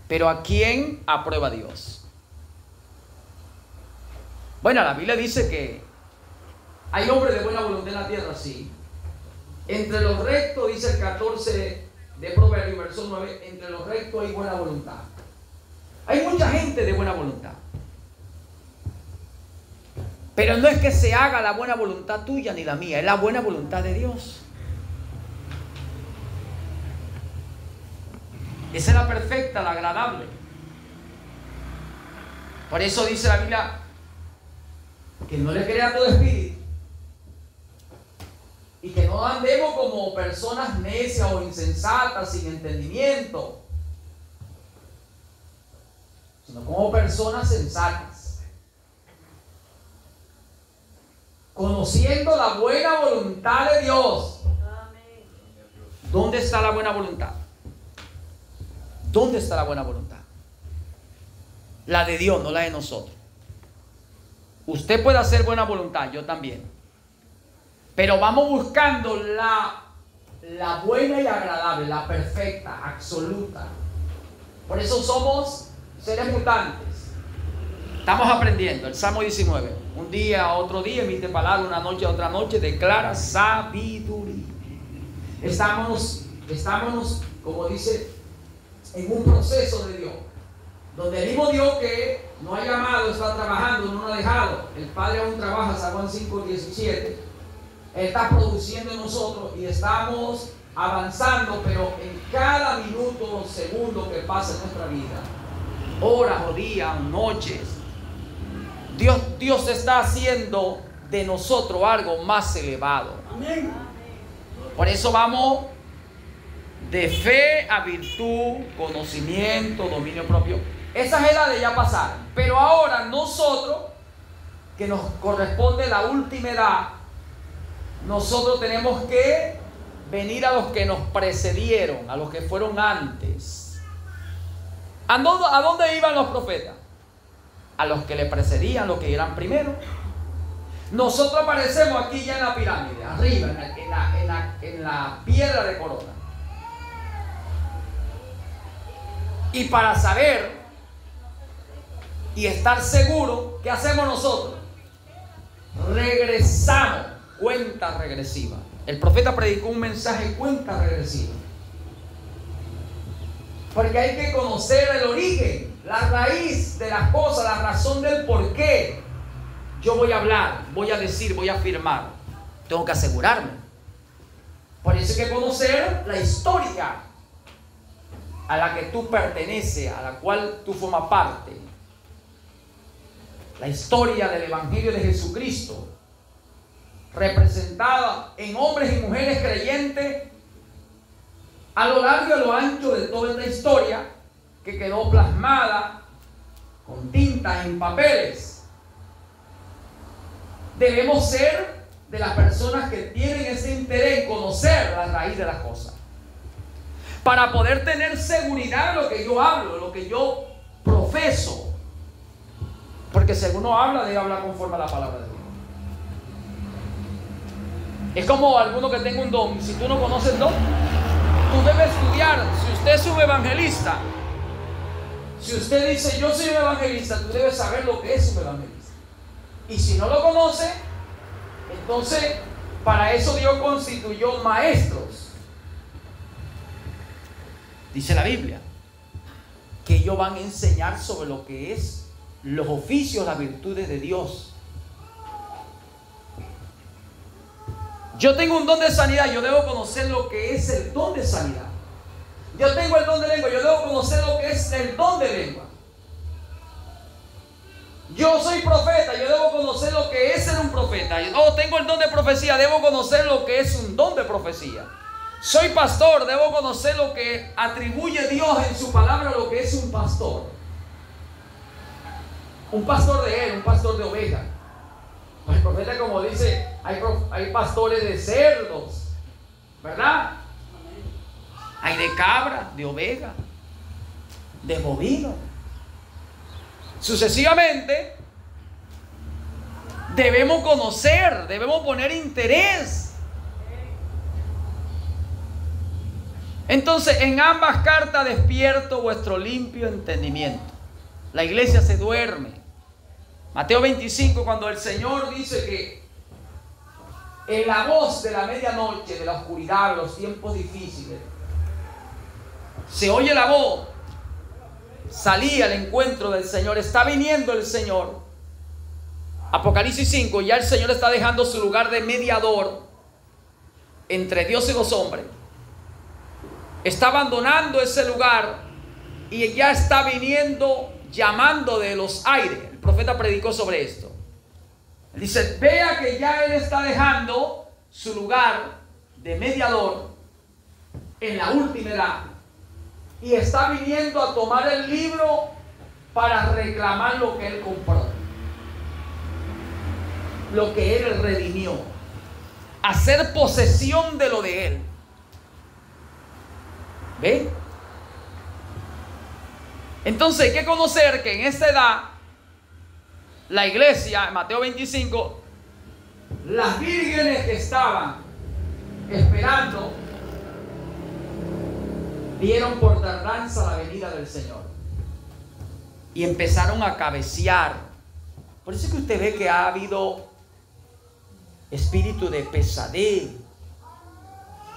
Pero ¿a quién aprueba Dios? Bueno, la Biblia dice que hay hombres de buena voluntad en la tierra, sí. Entre los rectos, dice el 14 de Proverbios, verso 9, entre los rectos hay buena voluntad. Hay mucha gente de buena voluntad. Pero no es que se haga la buena voluntad tuya ni la mía, es la buena voluntad de Dios. Esa es la perfecta, la agradable. Por eso dice la Biblia que no le crea todo espíritu y que no andemos como personas necias o insensatas sin entendimiento, sino como personas sensatas, conociendo la buena voluntad de Dios. ¿Dónde está la buena voluntad? ¿Dónde está la buena voluntad? La de Dios, no la de nosotros. Usted puede hacer buena voluntad, yo también. Pero vamos buscando la buena y agradable, la perfecta, absoluta. Por eso somos seres mutantes. Estamos aprendiendo. El Salmo 19. Un día, otro día, emite palabra, una noche, otra noche, declara sabiduría. Estámonos, como dice, en un proceso de Dios, donde el mismo Dios que no ha llamado está trabajando, no nos ha dejado. El Padre aún trabaja, San Juan 5:17. Él está produciendo en nosotros y estamos avanzando, pero en cada minuto o segundo que pasa en nuestra vida, horas o días, noches, Dios está haciendo de nosotros algo más elevado. Amén. Por eso vamos de fe a virtud, conocimiento, dominio propio. Esas edades ya pasaron. Pero ahora nosotros, que nos corresponde la última edad, nosotros tenemos que venir a los que nos precedieron, a los que fueron antes. ¿A dónde iban los profetas? A los que le precedían, los que eran primero. Nosotros aparecemos aquí ya en la pirámide, arriba, en la piedra de corona. Y para saber y estar seguro, ¿qué hacemos nosotros? Regresamos, cuenta regresiva. El profeta predicó un mensaje cuenta regresiva. Porque hay que conocer el origen, la raíz de las cosas, la razón del por qué yo voy a hablar, voy a decir, voy a afirmar. Tengo que asegurarme. Por eso hay que conocer la historia a la que tú perteneces, a la cual tú formas parte. La historia del Evangelio de Jesucristo, representada en hombres y mujeres creyentes a lo largo y a lo ancho de toda esta historia, que quedó plasmada con tinta en papeles. Debemos ser de las personas que tienen ese interés en conocer la raíz de las cosas, para poder tener seguridad en lo que yo hablo, en lo que yo profeso. Porque si alguno habla, debe hablar conforme a la palabra de Dios. Es como alguno que tenga un don. Si tú no conoces el don, tú debes estudiar. Si usted es un evangelista, si usted dice yo soy un evangelista, tú debes saber lo que es un evangelista. Y si no lo conoce, entonces para eso Dios constituyó maestros. Dice la Biblia que ellos van a enseñar sobre lo que es los oficios, las virtudes de Dios. Yo tengo un don de sanidad, yo debo conocer lo que es el don de sanidad. Yo tengo el don de lengua, yo debo conocer lo que es el don de lengua. Yo soy profeta, yo debo conocer lo que es ser un profeta. Tengo el don de profecía, debo conocer lo que es un don de profecía. Soy pastor, debo conocer lo que atribuye Dios en su palabra, lo que es un pastor. Un pastor de él, un pastor de ovejas. El profeta, como dice, hay pastores de cerdos, ¿verdad? Hay de cabra, de oveja, de bovino. Sucesivamente, debemos conocer, debemos poner interés. Entonces, en ambas cartas despierto vuestro limpio entendimiento. La iglesia se duerme. Mateo 25, cuando el Señor dice que en la voz de la medianoche, de la oscuridad, de los tiempos difíciles, se oye la voz, salí al encuentro del Señor, está viniendo el Señor. Apocalipsis 5, ya el Señor está dejando su lugar de mediador entre Dios y los hombres. Está abandonando ese lugar y ya está viniendo, llamando de los aires. El profeta predicó sobre esto. Él dice, vea que ya Él está dejando su lugar de mediador en la última edad y está viniendo a tomar el libro para reclamar lo que Él compró, lo que Él redimió, hacer posesión de lo de Él. ¿Ve? Entonces hay que conocer que en esta edad la iglesia, en Mateo 25, las vírgenes que estaban esperando vieron por tardanza la venida del Señor y empezaron a cabecear. Por eso es que usted ve que ha habido espíritu de pesadez,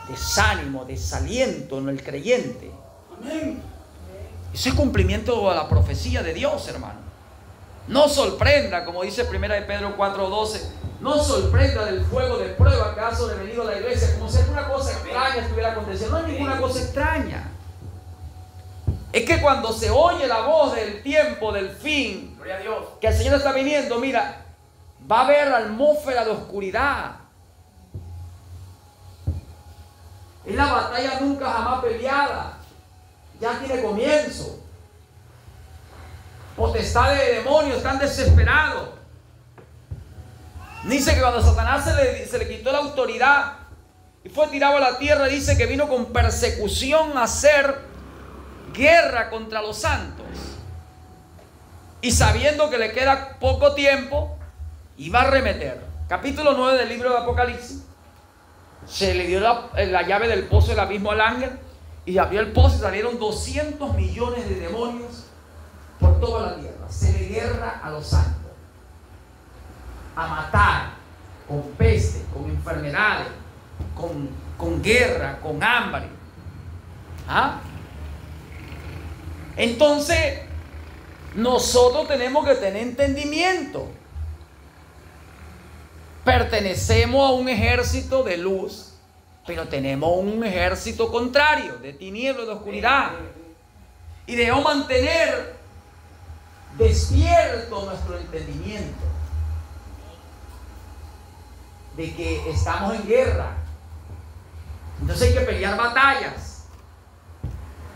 desánimo, desaliento en el creyente. Amén. Eso es cumplimiento a la profecía de Dios, hermano. No sorprenda, como dice 1 Pedro 4:12, no sorprenda del fuego de prueba que ha sobrevenido a la iglesia, como si alguna cosa extraña estuviera aconteciendo. No hay ninguna cosa extraña. Es que cuando se oye la voz del tiempo, del fin, gloria a Dios, que el Señor está viniendo, mira, va a haber la atmósfera de oscuridad. Es la batalla nunca jamás peleada. Ya tiene comienzo. Potestades de demonios están desesperados. Dice que cuando Satanás se le quitó la autoridad y fue tirado a la tierra, dice que vino con persecución a hacer guerra contra los santos. Y sabiendo que le queda poco tiempo, iba a arremeter. Capítulo 9 del libro de Apocalipsis. Se le dio la llave del pozo del abismo al ángel y abrió el pozo y salieron 200 millones de demonios por toda la tierra. Se le guerra a los santos, a matar, con peste, con enfermedades, con guerra, con hambre. ¿Ah? Entonces, nosotros tenemos que tener entendimiento. Pertenecemos a un ejército de luz, pero tenemos un ejército contrario, de tinieblas, de oscuridad. Y debemos mantener despierto nuestro entendimiento de que estamos en guerra. Entonces hay que pelear batallas.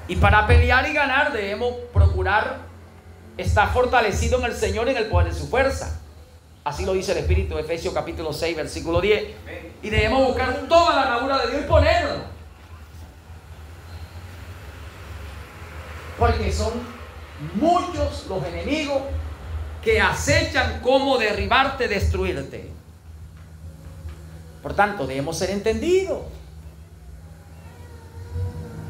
Y para pelear y ganar debemos procurar estar fortalecido en el Señor y en el poder de su fuerza. Así lo dice el Espíritu, Efesios capítulo 6, versículo 10. Y debemos buscar toda la armadura de Dios y ponerla. Porque son muchos los enemigos que acechan cómo derribarte, destruirte. Por tanto, debemos ser entendidos.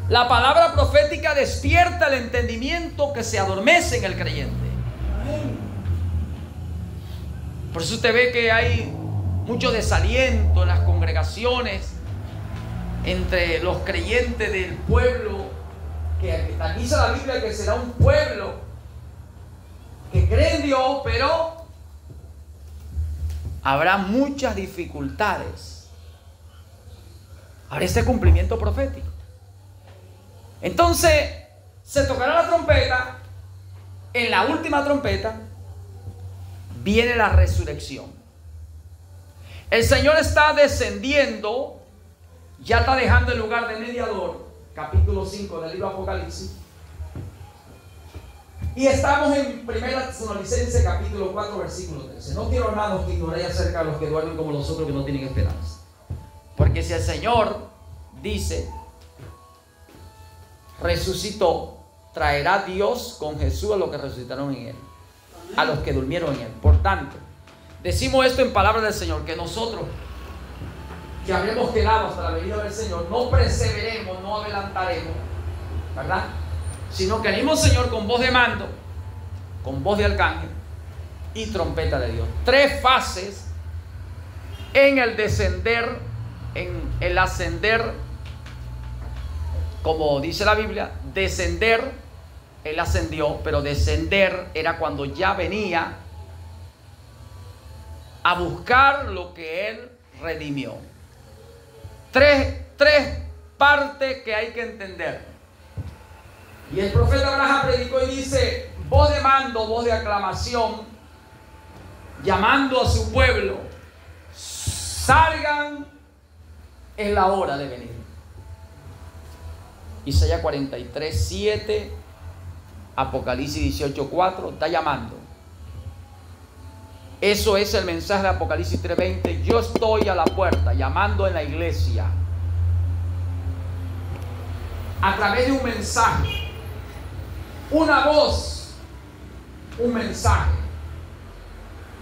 La palabra profética despierta el entendimiento que se adormece en el creyente. Por eso usted ve que hay mucho desaliento en las congregaciones entre los creyentes del pueblo, que dice la Biblia que será un pueblo que cree en Dios, pero habrá muchas dificultades. Habrá ese cumplimiento profético. Entonces, se tocará la trompeta. En la última trompeta viene la resurrección. El Señor está descendiendo, ya está dejando el lugar de mediador, capítulo 5 del libro de Apocalipsis. Y estamos en 1 Tesalonicenses capítulo 4 versículo 13. No quiero, hermanos, que ignoréis acerca de los que duermen como los otros que no tienen esperanza. Porque si el Señor dice resucitó, traerá Dios con Jesús a los que resucitaron en él, a los que durmieron en él. Por tanto, decimos esto en palabra del Señor, que nosotros que habremos quedado hasta la venida del Señor no perseveremos, no adelantaremos, ¿verdad? Sino que venimos, Señor, con voz de mando, con voz de arcángel y trompeta de Dios. 3 fases en el descender, en el ascender. Como dice la Biblia, descender, Él ascendió, pero descender era cuando ya venía a buscar lo que Él redimió. Tres partes que hay que entender. Y el profeta Abraham predicó y dice, voz de mando, voz de aclamación, llamando a su pueblo, salgan, es la hora de venir. Isaías 43, 7, Apocalipsis 18, 4, está llamando. Eso es el mensaje de Apocalipsis 3:20. Yo estoy a la puerta, llamando en la iglesia. A través de un mensaje, una voz, un mensaje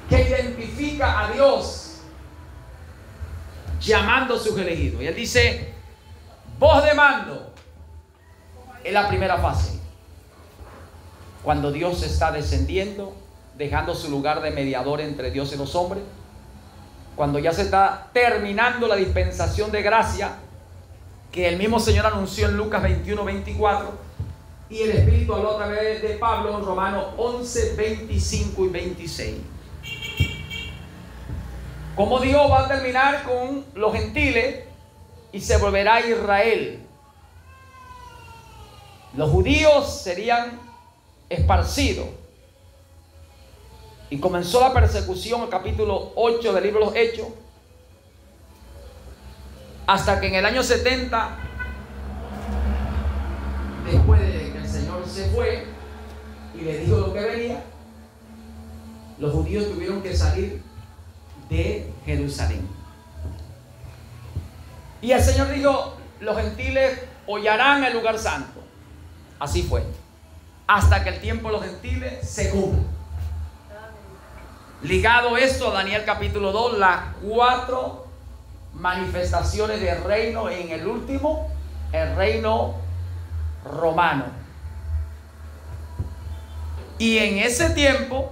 que identifica a Dios llamando a sus elegidos. Y él dice, voz de mando. Es la primera fase. Cuando Dios está descendiendo, dejando su lugar de mediador entre Dios y los hombres. Cuando ya se está terminando la dispensación de gracia que el mismo Señor anunció en Lucas 21, 24. Y el Espíritu habló a través de Pablo en Romanos 11, 25 y 26. Como Dios va a terminar con los gentiles y se volverá a Israel. Los judíos serían esparcidos. Y comenzó la persecución, el capítulo 8 del libro de los Hechos, hasta que en el año 70 después de que el Señor se fue y le dijo lo que venía, los judíos tuvieron que salir de Jerusalén. Y el Señor dijo, los gentiles hollarán el lugar santo. Así fue, hasta que el tiempo de los gentiles se cumpla. Ligado esto a Daniel capítulo 2, las 4 manifestaciones del reino. En el último, el reino romano. Y en ese tiempo,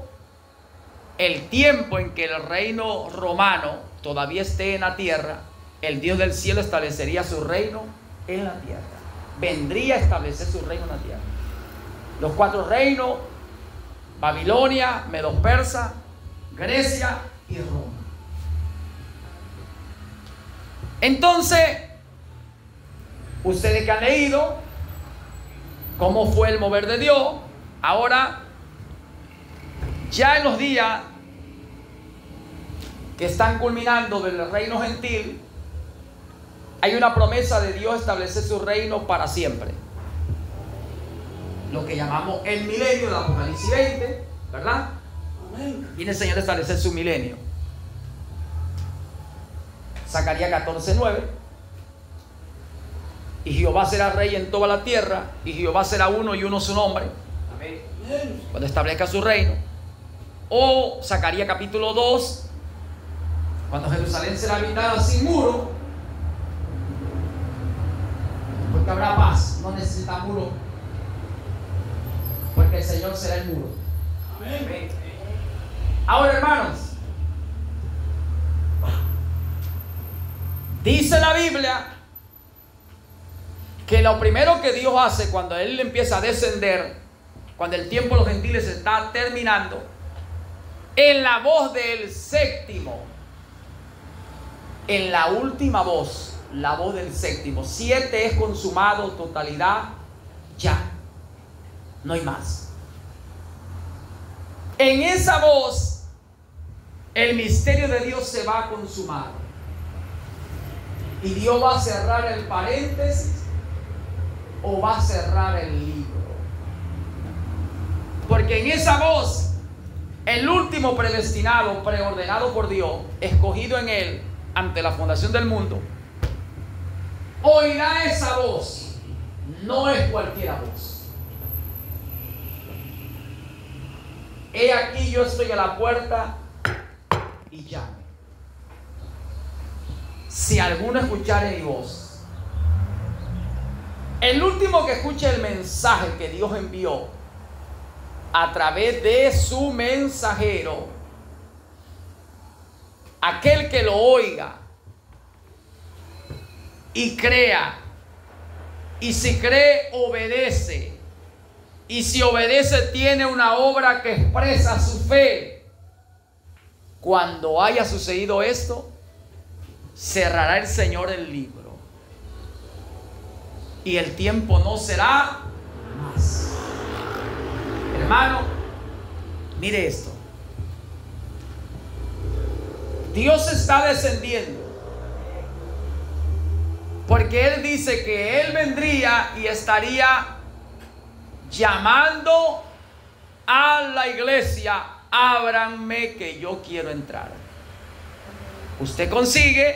el tiempo en que el reino romano todavía esté en la tierra, el Dios del cielo establecería su reino en la tierra. Vendría a establecer su reino en la tierra. Los 4 reinos: Babilonia, Medo-Persa, Grecia y Roma. Entonces, ustedes que han leído cómo fue el mover de Dios, ahora ya en los días que están culminando del reino gentil, hay una promesa de Dios establecer su reino para siempre. Lo que llamamos el milenio de Apocalipsis 20, ¿verdad? Viene el Señor a establecer su milenio. Zacarías 14:9. Y Jehová será rey en toda la tierra, y Jehová será uno y uno su nombre. Amén. Cuando establezca su reino. O Zacarías capítulo 2, cuando Jerusalén será habitada sin muro, porque habrá paz, no necesita muro, porque el Señor será el muro. Amén. Ahora, hermanos, dice la Biblia que lo primero que Dios hace cuando Él empieza a descender, cuando el tiempo de los gentiles se está terminando, en la voz del séptimo, en la última voz, la voz del séptimo, 7 es consumado, totalidad, ya, no hay más. En esa voz, el misterio de Dios se va a consumar. Y Dios va a cerrar el paréntesis o va a cerrar el libro. Porque en esa voz, el último predestinado, preordenado por Dios, escogido en Él ante la fundación del mundo, oirá esa voz. No es cualquier voz. He aquí, yo estoy a la puerta y llamo. Si alguno escuchare mi voz, el último que escuche el mensaje que Dios envió a través de su mensajero, aquel que lo oiga y crea, y si cree, obedece, y si obedece, tiene una obra que expresa su fe. Cuando haya sucedido esto, cerrará el Señor el libro y el tiempo no será más. Hermano, mire esto. Dios está descendiendo porque Él dice que Él vendría y estaría llamando a la iglesia: ábranme que yo quiero entrar. Usted consigue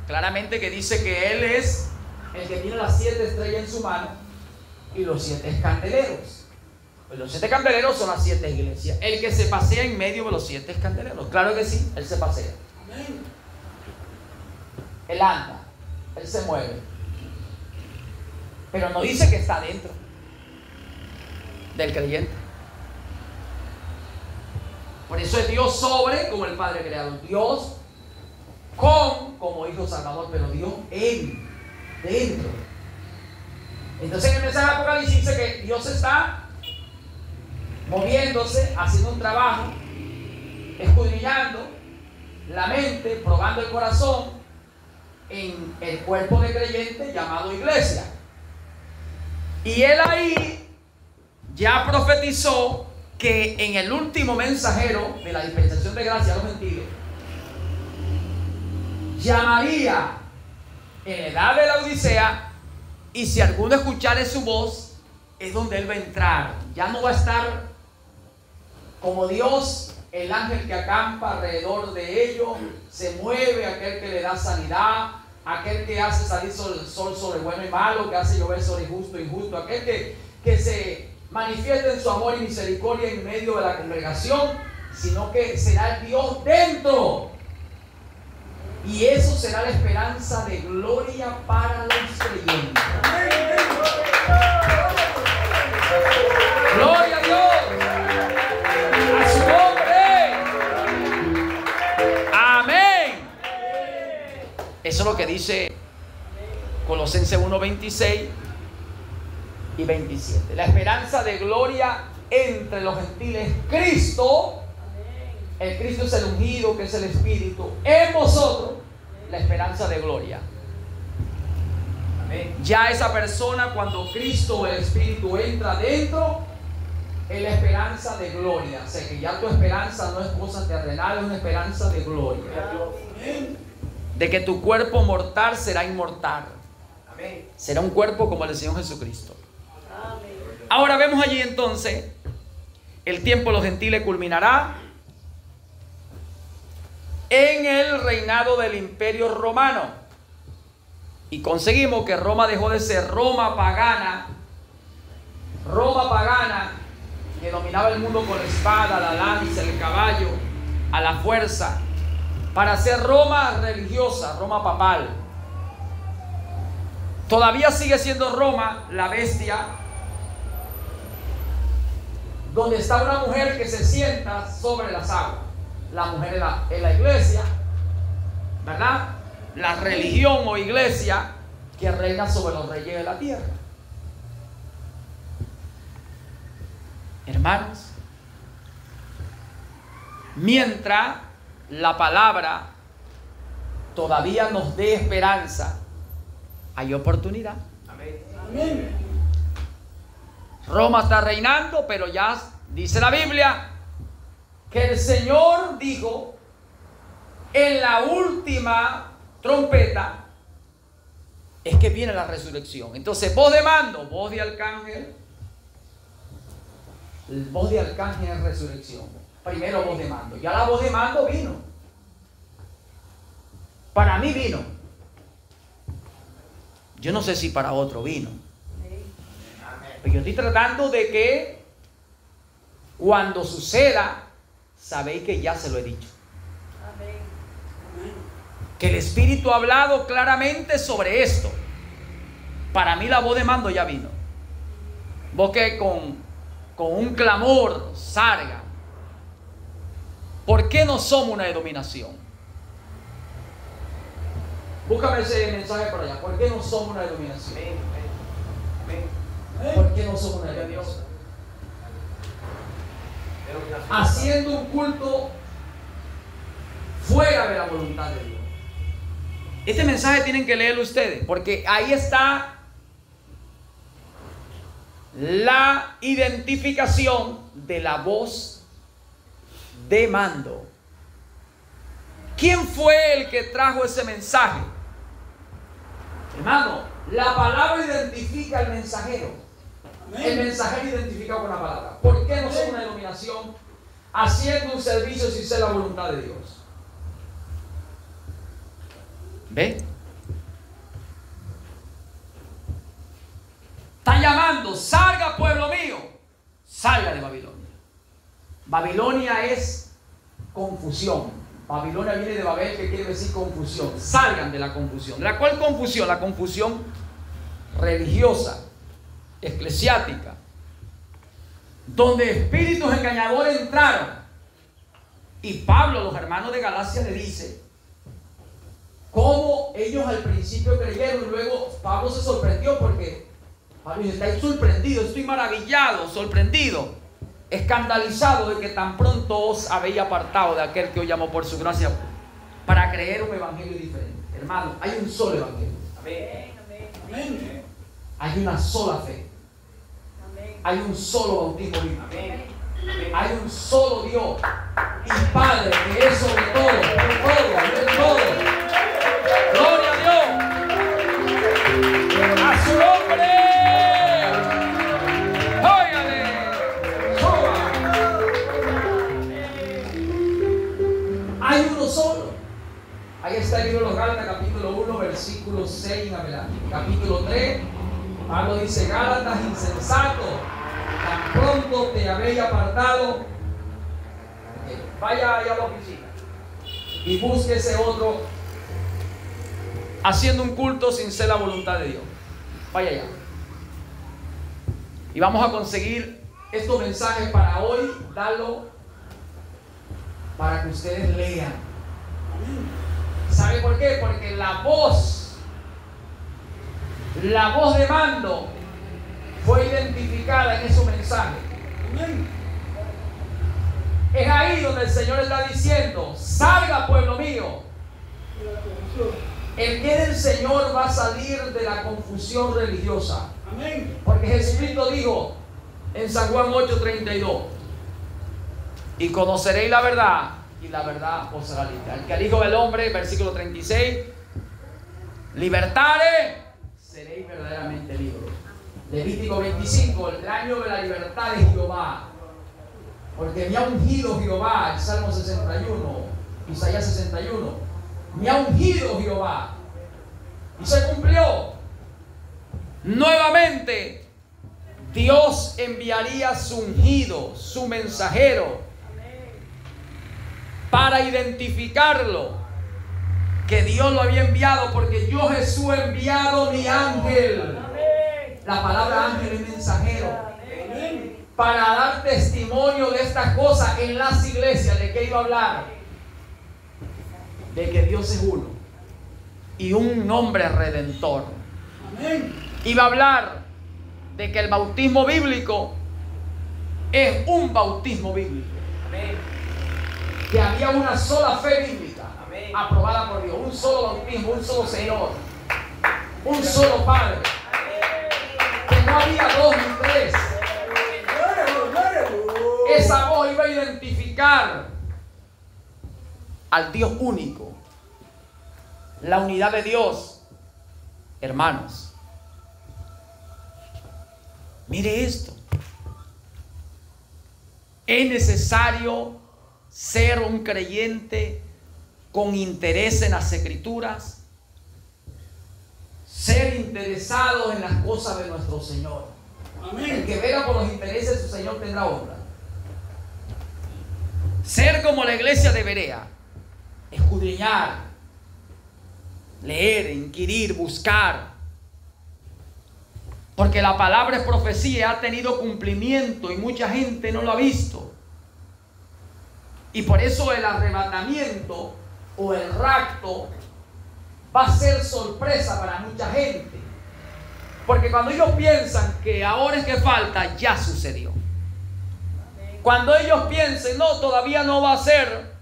claramente que dice que Él es el que tiene las 7 estrellas en su mano y los 7 candeleros. Pues los 7 candeleros son las 7 iglesias. El que se pasea en medio de los 7 candeleros. Claro que sí, Él se pasea. Amén. Él anda, Él se mueve. Pero no dice que está dentro del creyente. Por eso es Dios sobre, como el Padre creador. Dios con, como Hijo Salvador, pero Dios en, dentro. Entonces en el mensaje de Apocalipsis dice que Dios está moviéndose, haciendo un trabajo, escudriñando la mente, probando el corazón en el cuerpo de creyente llamado iglesia. Y Él ahí ya profetizó que en el último mensajero de la dispensación de gracia a los gentiles llamaría en la edad de la Odisea, y si alguno escuchare su voz, es donde Él va a entrar. Ya no va a estar como Dios, el ángel que acampa alrededor de ellos, se mueve, aquel que le da sanidad, aquel que hace salir sol sobre bueno y malo, que hace llover sobre justo e injusto, aquel que se manifiesta en su amor y misericordia en medio de la congregación, sino que será el Dios dentro. Y eso será la esperanza de gloria para los creyentes. ¡Gloria a Dios! ¡A su nombre! ¡Amén! Eso es lo que dice Colosenses 1, 26 y 27. La esperanza de gloria entre los gentiles. Cristo, el Cristo es el ungido, que es el Espíritu. En vosotros, la esperanza de gloria. Amén. Ya esa persona, cuando Cristo o el Espíritu entra dentro, es la esperanza de gloria. O sea que ya tu esperanza no es cosa terrenal, es una esperanza de gloria. Amén. De que tu cuerpo mortal será inmortal. Amén. Será un cuerpo como el del Señor Jesucristo. Amén. Ahora vemos allí entonces, el tiempo de los gentiles culminará en el reinado del Imperio Romano. Y conseguimos que Roma dejó de ser Roma pagana, que dominaba el mundo con la espada, la lanza, el caballo, a la fuerza, para ser Roma religiosa, Roma papal. Todavía sigue siendo Roma la bestia, donde está una mujer que se sienta sobre las aguas. La mujer es la iglesia, ¿verdad? La religión o iglesia que reina sobre los reyes de la tierra. Hermanos, mientras la palabra todavía nos dé esperanza, hay oportunidad. Amén. Roma está reinando, pero ya dice la Biblia que el Señor dijo en la última trompeta es que viene la resurrección. Entonces, voz de mando, voz de arcángel es resurrección. Primero voz de mando. Ya la voz de mando vino. Para mí vino. Yo no sé si para otro vino. Pero yo estoy tratando de que cuando suceda, sabéis que ya se lo he dicho. Que el Espíritu ha hablado claramente sobre esto. Para mí la voz de mando ya vino. Vos que con un clamor salga. ¿Por qué no somos una denominación? Búscame ese mensaje por allá. ¿Por qué no somos una denominación? ¿Por qué no somos una denominación? Haciendo un culto fuera de la voluntad de Dios. Este mensaje tienen que leerlo ustedes, porque ahí está la identificación de la voz de mando. ¿Quién fue el que trajo ese mensaje? Hermano, la palabra identifica al mensajero. El mensajero identifica con la palabra. ¿Por qué no somos una denominación haciendo un servicio sin ser la voluntad de Dios? ¿Ve? Está llamando, salga pueblo mío, salga de Babilonia. Babilonia es confusión. Babilonia viene de Babel, que quiere decir confusión. Salgan de la confusión. ¿De la cual confusión? La confusión religiosa, eclesiástica, donde espíritus engañadores entraron. Y Pablo a los hermanos de Galacia le dice cómo ellos al principio creyeron, y luego Pablo se sorprendió, porque Pablo dice: estoy sorprendido, estoy maravillado, sorprendido, escandalizado de que tan pronto os habéis apartado de aquel que os llamó por su gracia para creer un evangelio diferente. Hermano, hay un solo evangelio. Amén. Amén. Hay una sola fe. Amén. Hay un solo bautismo bíblico. Amén. Hay un solo Dios y Padre, que es sobre todo, de todo. Gloria a Dios. A su nombre. versículo 6 en adelante. Capítulo 3, Pablo dice: Gálatas insensato, tan pronto te habéis apartado, vaya allá a la oficina y búsquese otro haciendo un culto sin ser la voluntad de Dios. Vaya allá. Y vamos a conseguir estos mensajes para hoy, darlo para que ustedes lean. ¿Sabe por qué? Porque la voz de mando fue identificada en esos mensajes. Es ahí donde el Señor está diciendo: salga, pueblo mío. El que del Señor va a salir de la confusión religiosa. Porque Jesucristo dijo en San Juan 8:32: y conoceréis la verdad, y la verdad os hará libre. El que el Hijo del Hombre, versículo 36, libertare, seréis verdaderamente libres. Levítico 25, el año de la libertad de Jehová. Porque me ha ungido Jehová, el Salmo 61, Isaías 61. Me ha ungido Jehová. Y se cumplió. Nuevamente, Dios enviaría su ungido, su mensajero, para identificarlo, que Dios lo había enviado, porque yo, Jesús, he enviado mi ángel. La palabra ángel es mensajero, para dar testimonio de estas cosas en las iglesias. ¿De qué iba a hablar? De que Dios es uno y un nombre redentor. Iba a hablar de que el bautismo bíblico es un bautismo bíblico. Que había una sola fe bíblica aprobada por Dios, un solo bautismo, un solo Señor, un solo Padre, que no había dos ni tres. Esa voz iba a identificar al Dios único, la unidad de Dios. Hermanos, mire esto: es necesario ser un creyente con interés en las Escrituras, ser interesado en las cosas de nuestro Señor. Amén. El que vela por los intereses de su Señor tendrá honra. Ser como la iglesia de Berea, escudriñar, leer, inquirir, buscar, porque la palabra es profecía y ha tenido cumplimiento y mucha gente no lo ha visto. Y por eso el arrebatamiento o el rapto va a ser sorpresa para mucha gente, porque cuando ellos piensan que ahora es que falta, ya sucedió. Cuando ellos piensen, no, todavía no va a ser,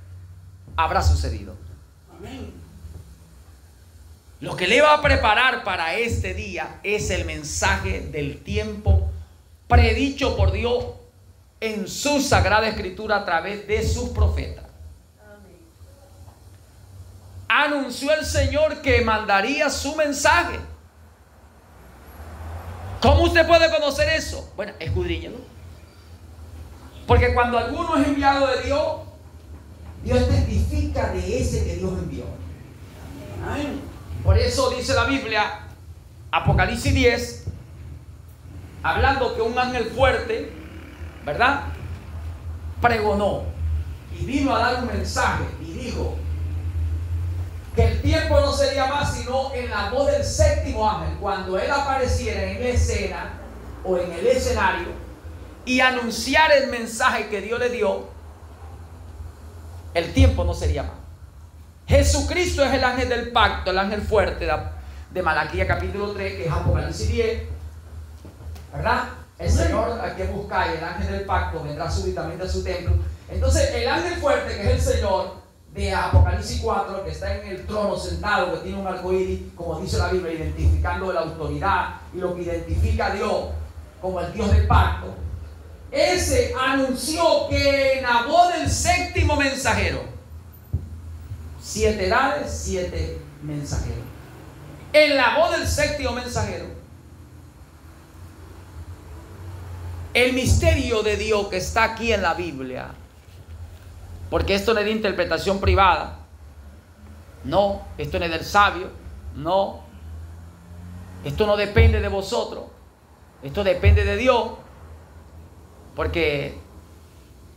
habrá sucedido. Amén. Lo que le va a preparar para este día es el mensaje del tiempo predicho por Dios en su sagrada escritura a través de sus profetas. Amén. Anunció el Señor que mandaría su mensaje. ¿Cómo usted puede conocer eso? Bueno, escudriñalo. Porque cuando alguno es enviado de Dios, Dios testifica de ese que Dios envió. Amén. Por eso dice la Biblia, Apocalipsis 10, hablando que un ángel fuerte, ¿verdad?, pregonó y vino a dar un mensaje y dijo que el tiempo no sería más sino en la voz del séptimo ángel, cuando él apareciera en la escena o en el escenario y anunciar el mensaje que Dios le dio, el tiempo no sería más. Jesucristo es el ángel del pacto, el ángel fuerte de Malaquías capítulo 3, que es Apocalipsis 10, ¿verdad? El Señor a quien buscáis, el ángel del pacto, vendrá súbitamente a su templo. Entonces el ángel fuerte, que es el Señor, de Apocalipsis 4, que está en el trono sentado, que tiene un arco iris, como dice la Biblia, identificando la autoridad y lo que identifica a Dios como el Dios del pacto. Ese anunció que en la voz del séptimo mensajero, 7 edades, 7 mensajeros. En la voz del séptimo mensajero, el misterio de Dios que está aquí en la Biblia, porque esto no es de interpretación privada, no, esto no es del sabio, no, Esto no depende de vosotros. Esto depende de Dios. Porque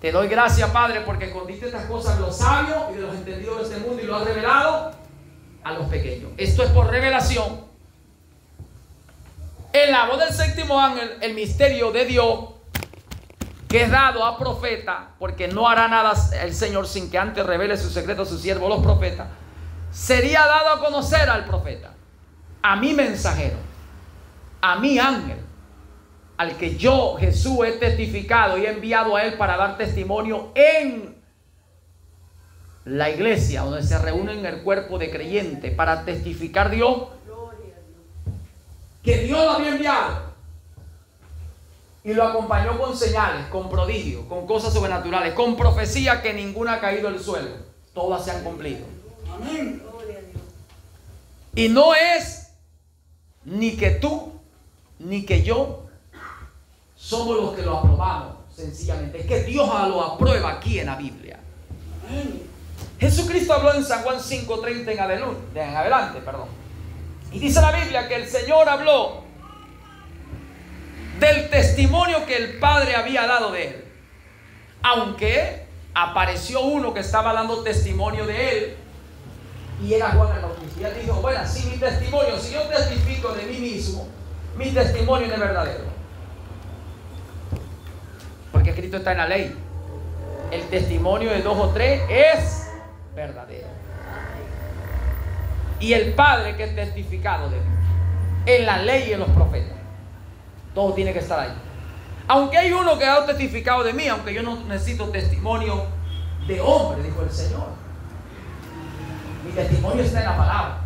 te doy gracias, Padre, porque escondiste estas cosas de los sabios y de los entendidos de este mundo y lo has revelado a los pequeños. Esto es por revelación. En la voz del séptimo ángel, el misterio de Dios que es dado a profeta, porque no hará nada el Señor sin que antes revele su secreto a sus siervos los profetas, sería dado a conocer al profeta, a mi mensajero, a mi ángel, al que yo, Jesús, he testificado y he enviado a él para dar testimonio en la iglesia, donde se reúnen el cuerpo de creyentes, para testificar Dios que Dios lo había enviado. Y lo acompañó con señales, con prodigios, con cosas sobrenaturales, con profecía que ninguna ha caído del suelo. Todas se han cumplido. Amén. Y no es ni que tú, ni que yo somos los que lo aprobamos, sencillamente. Es que Dios lo aprueba aquí en la Biblia. Amén. Jesucristo habló en San Juan 5:30 en adelante. Y dice la Biblia que el Señor habló del testimonio que el Padre había dado de él. Aunque apareció uno que estaba dando testimonio de él, y era Juan el Bautista. Y él dijo, bueno, si yo testifico de mí mismo, mi testimonio no es verdadero. Porque escrito está en la ley, el testimonio de 2 o 3 es verdadero. Y el Padre que es testificado de mí, en la ley y en los profetas, todo tiene que estar ahí. Aunque hay uno que ha testificado de mí, aunque yo no necesito testimonio de hombre, dijo el Señor. Mi testimonio está en la palabra.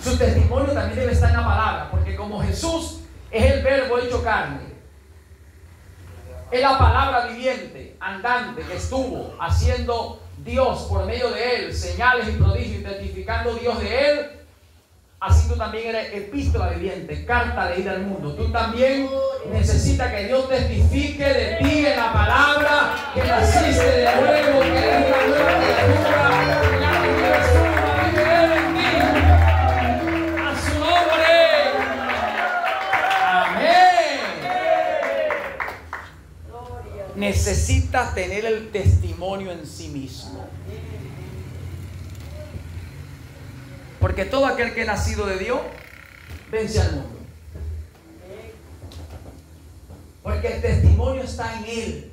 Su testimonio también debe estar en la palabra, porque como Jesús es el verbo hecho carne, es la palabra viviente, andante, que estuvo haciendo Dios por medio de él, señales y prodigios, y testificando Dios de él. Así tú también eres epístola viviente, carta leída al mundo. Tú también necesitas que Dios testifique de ti en la palabra, que naciste de nuevo, que eres una nueva criatura, que la criatura vive Él en ti. A su nombre. Amén. Necesitas tener el testimonio en sí mismo. Porque todo aquel que es nacido de Dios vence al mundo. Porque el testimonio está en él.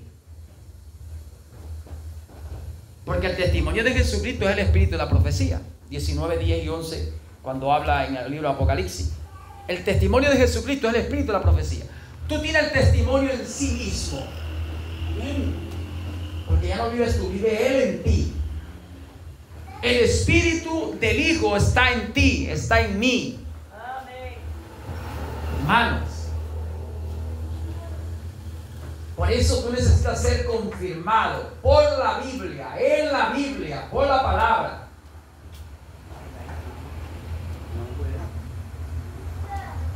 Porque el testimonio de Jesucristo es el espíritu de la profecía. 19, 10 y 11, cuando habla en el libro de Apocalipsis. El testimonio de Jesucristo es el espíritu de la profecía. Tú tienes el testimonio en sí mismo. Porque ya no vives tú, vive Él en ti. El espíritu del Hijo está en ti, está en mí. Amén. Hermanos, por eso tú necesitas ser confirmado por la Biblia, en la Biblia, por la palabra.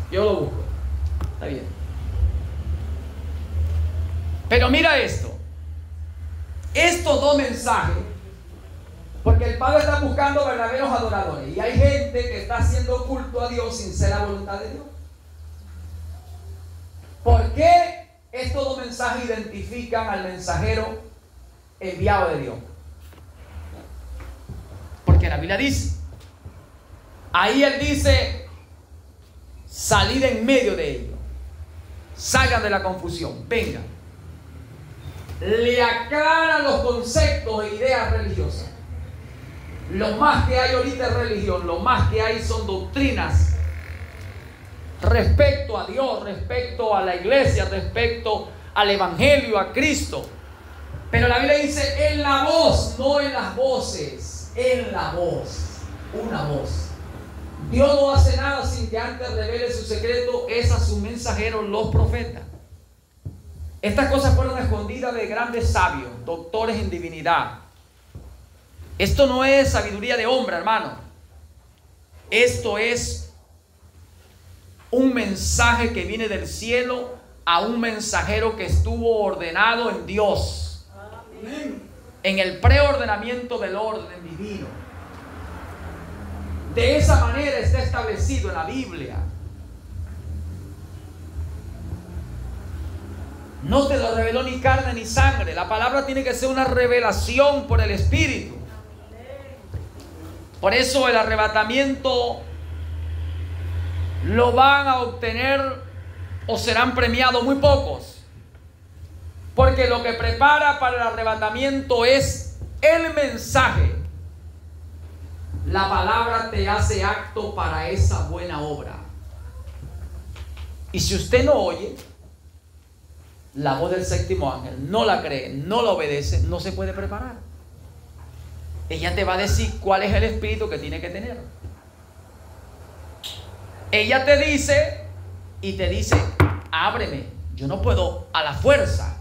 Yo lo busco. Está bien. Pero mira esto. Estos dos mensajes, porque el Padre está buscando verdaderos adoradores, y hay gente que está haciendo culto a Dios sin ser la voluntad de Dios. ¿Por qué estos dos mensajes identifican al mensajero enviado de Dios? Porque la Biblia dice, ahí Él dice, salid en medio de ellos, salgan de la confusión, vengan. Le aclaran los conceptos e ideas religiosas. Lo más que hay ahorita es religión, lo más que hay son doctrinas respecto a Dios, respecto a la iglesia, respecto al evangelio, a Cristo. Pero la Biblia dice en la voz, no en las voces, en la voz, una voz. Dios no hace nada sin que antes revele su secreto, es a sus mensajeros, los profetas. Estas cosas fueron escondidas de grandes sabios, doctores en divinidad. Esto no es sabiduría de hombre, hermano. Esto es un mensaje que viene del cielo a un mensajero que estuvo ordenado en Dios. Amén. En el preordenamiento del orden divino. De esa manera está establecido en la Biblia. No te lo reveló ni carne ni sangre. La palabra tiene que ser una revelación por el Espíritu. Por eso el arrebatamiento lo van a obtener o serán premiados muy pocos. Porque lo que prepara para el arrebatamiento es el mensaje. La palabra te hace apto para esa buena obra. Y si usted no oye la voz del séptimo ángel, no la cree, no la obedece, no se puede preparar. Ella te va a decir cuál es el espíritu que tiene que tener. Ella te dice y te dice, ábreme. Yo no puedo a la fuerza.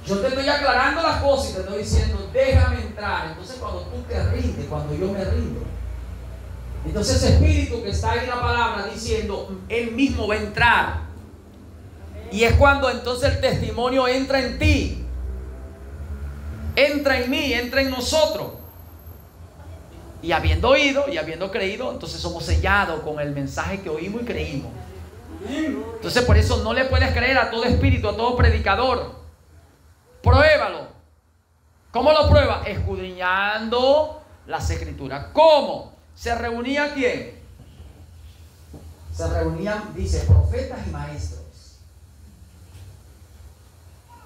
Yo te estoy aclarando las cosas y te estoy diciendo, déjame entrar. Entonces cuando tú te rindes, cuando yo me rindo, entonces ese espíritu que está ahí en la palabra diciendo, él mismo va a entrar. Y es cuando entonces el testimonio entra en ti, entra en mí, entra en nosotros. Y habiendo oído y habiendo creído, entonces somos sellados con el mensaje que oímos y creímos. Entonces por eso no le puedes creer a todo espíritu, a todo predicador. Pruébalo. ¿Cómo lo prueba? Escudriñando las escrituras. ¿Cómo? ¿Se reunía quién? Se reunían, dice, profetas y maestros.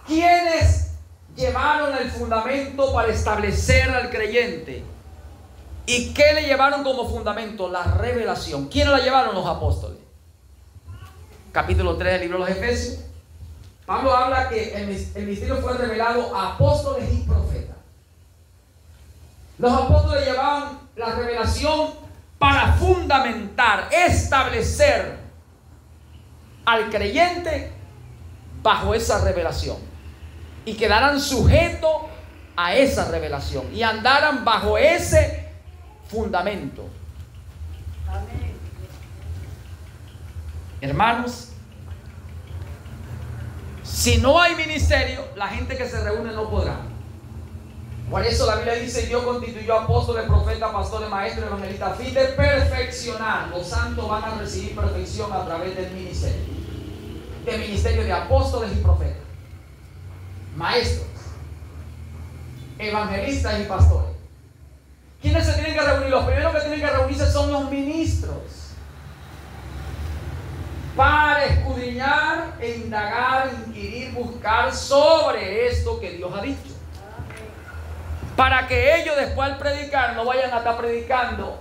¿Quiénes llevaron el fundamento para establecer al creyente? ¿Y qué le llevaron como fundamento? La revelación. ¿Quiénes la llevaron? Los apóstoles. Capítulo 3 del libro de los Efesios. Pablo habla que el misterio fue revelado a apóstoles y profetas. Los apóstoles llevaban la revelación para fundamentar, establecer al creyente bajo esa revelación. Y quedaran sujetos a esa revelación. Y andaran bajo ese fundamento. Amén. Hermanos, si no hay ministerio, la gente que se reúne no podrá. Por eso la Biblia dice, Dios constituyó apóstoles, profetas, pastores, maestros, evangelistas, a fin de perfeccionar. Los santos van a recibir perfección a través del ministerio. Del ministerio de apóstoles y profetas, maestros, evangelistas y pastores. ¿Quiénes se tienen que reunir? Los primeros que tienen que reunirse son los ministros, para escudriñar e indagar, inquirir, buscar sobre esto que Dios ha dicho. Para que ellos después al predicar no vayan a estar predicando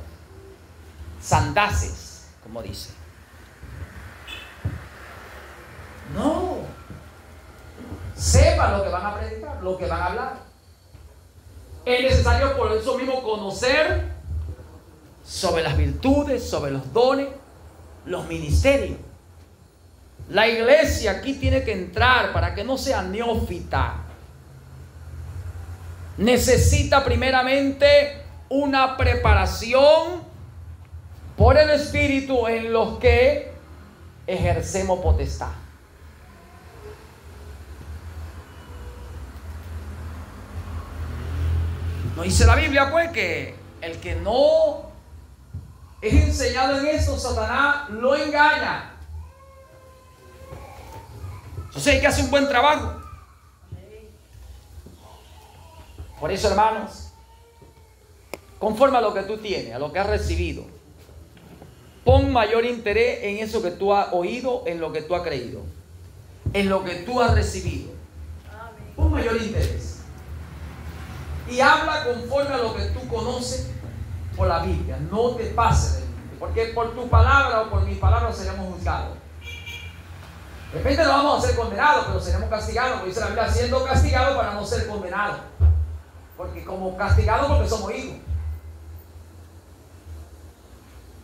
sandaces, como dice. No. Sepa lo que van a predicar, lo que van a hablar. Es necesario por eso mismo conocer sobre las virtudes, sobre los dones, los ministerios. La iglesia aquí tiene que entrar para que no sea neófita. Necesita primeramente una preparación por el Espíritu en los que ejercemos potestad. No dice la Biblia pues que el que no es enseñado en esto, Satanás lo engaña. Entonces hay que hacer un buen trabajo. Por eso, hermanos, conforme a lo que tú tienes, a lo que has recibido, pon mayor interés en eso que tú has oído, en lo que tú has creído, en lo que tú has recibido. Pon mayor interés. Y habla conforme a lo que tú conoces por la Biblia. No te pases, porque por tu palabra o por mis palabras seremos juzgados. De repente no vamos a ser condenados, pero seremos castigados, porque dice la Biblia, siendo castigados para no ser condenados. Porque como castigados porque somos hijos.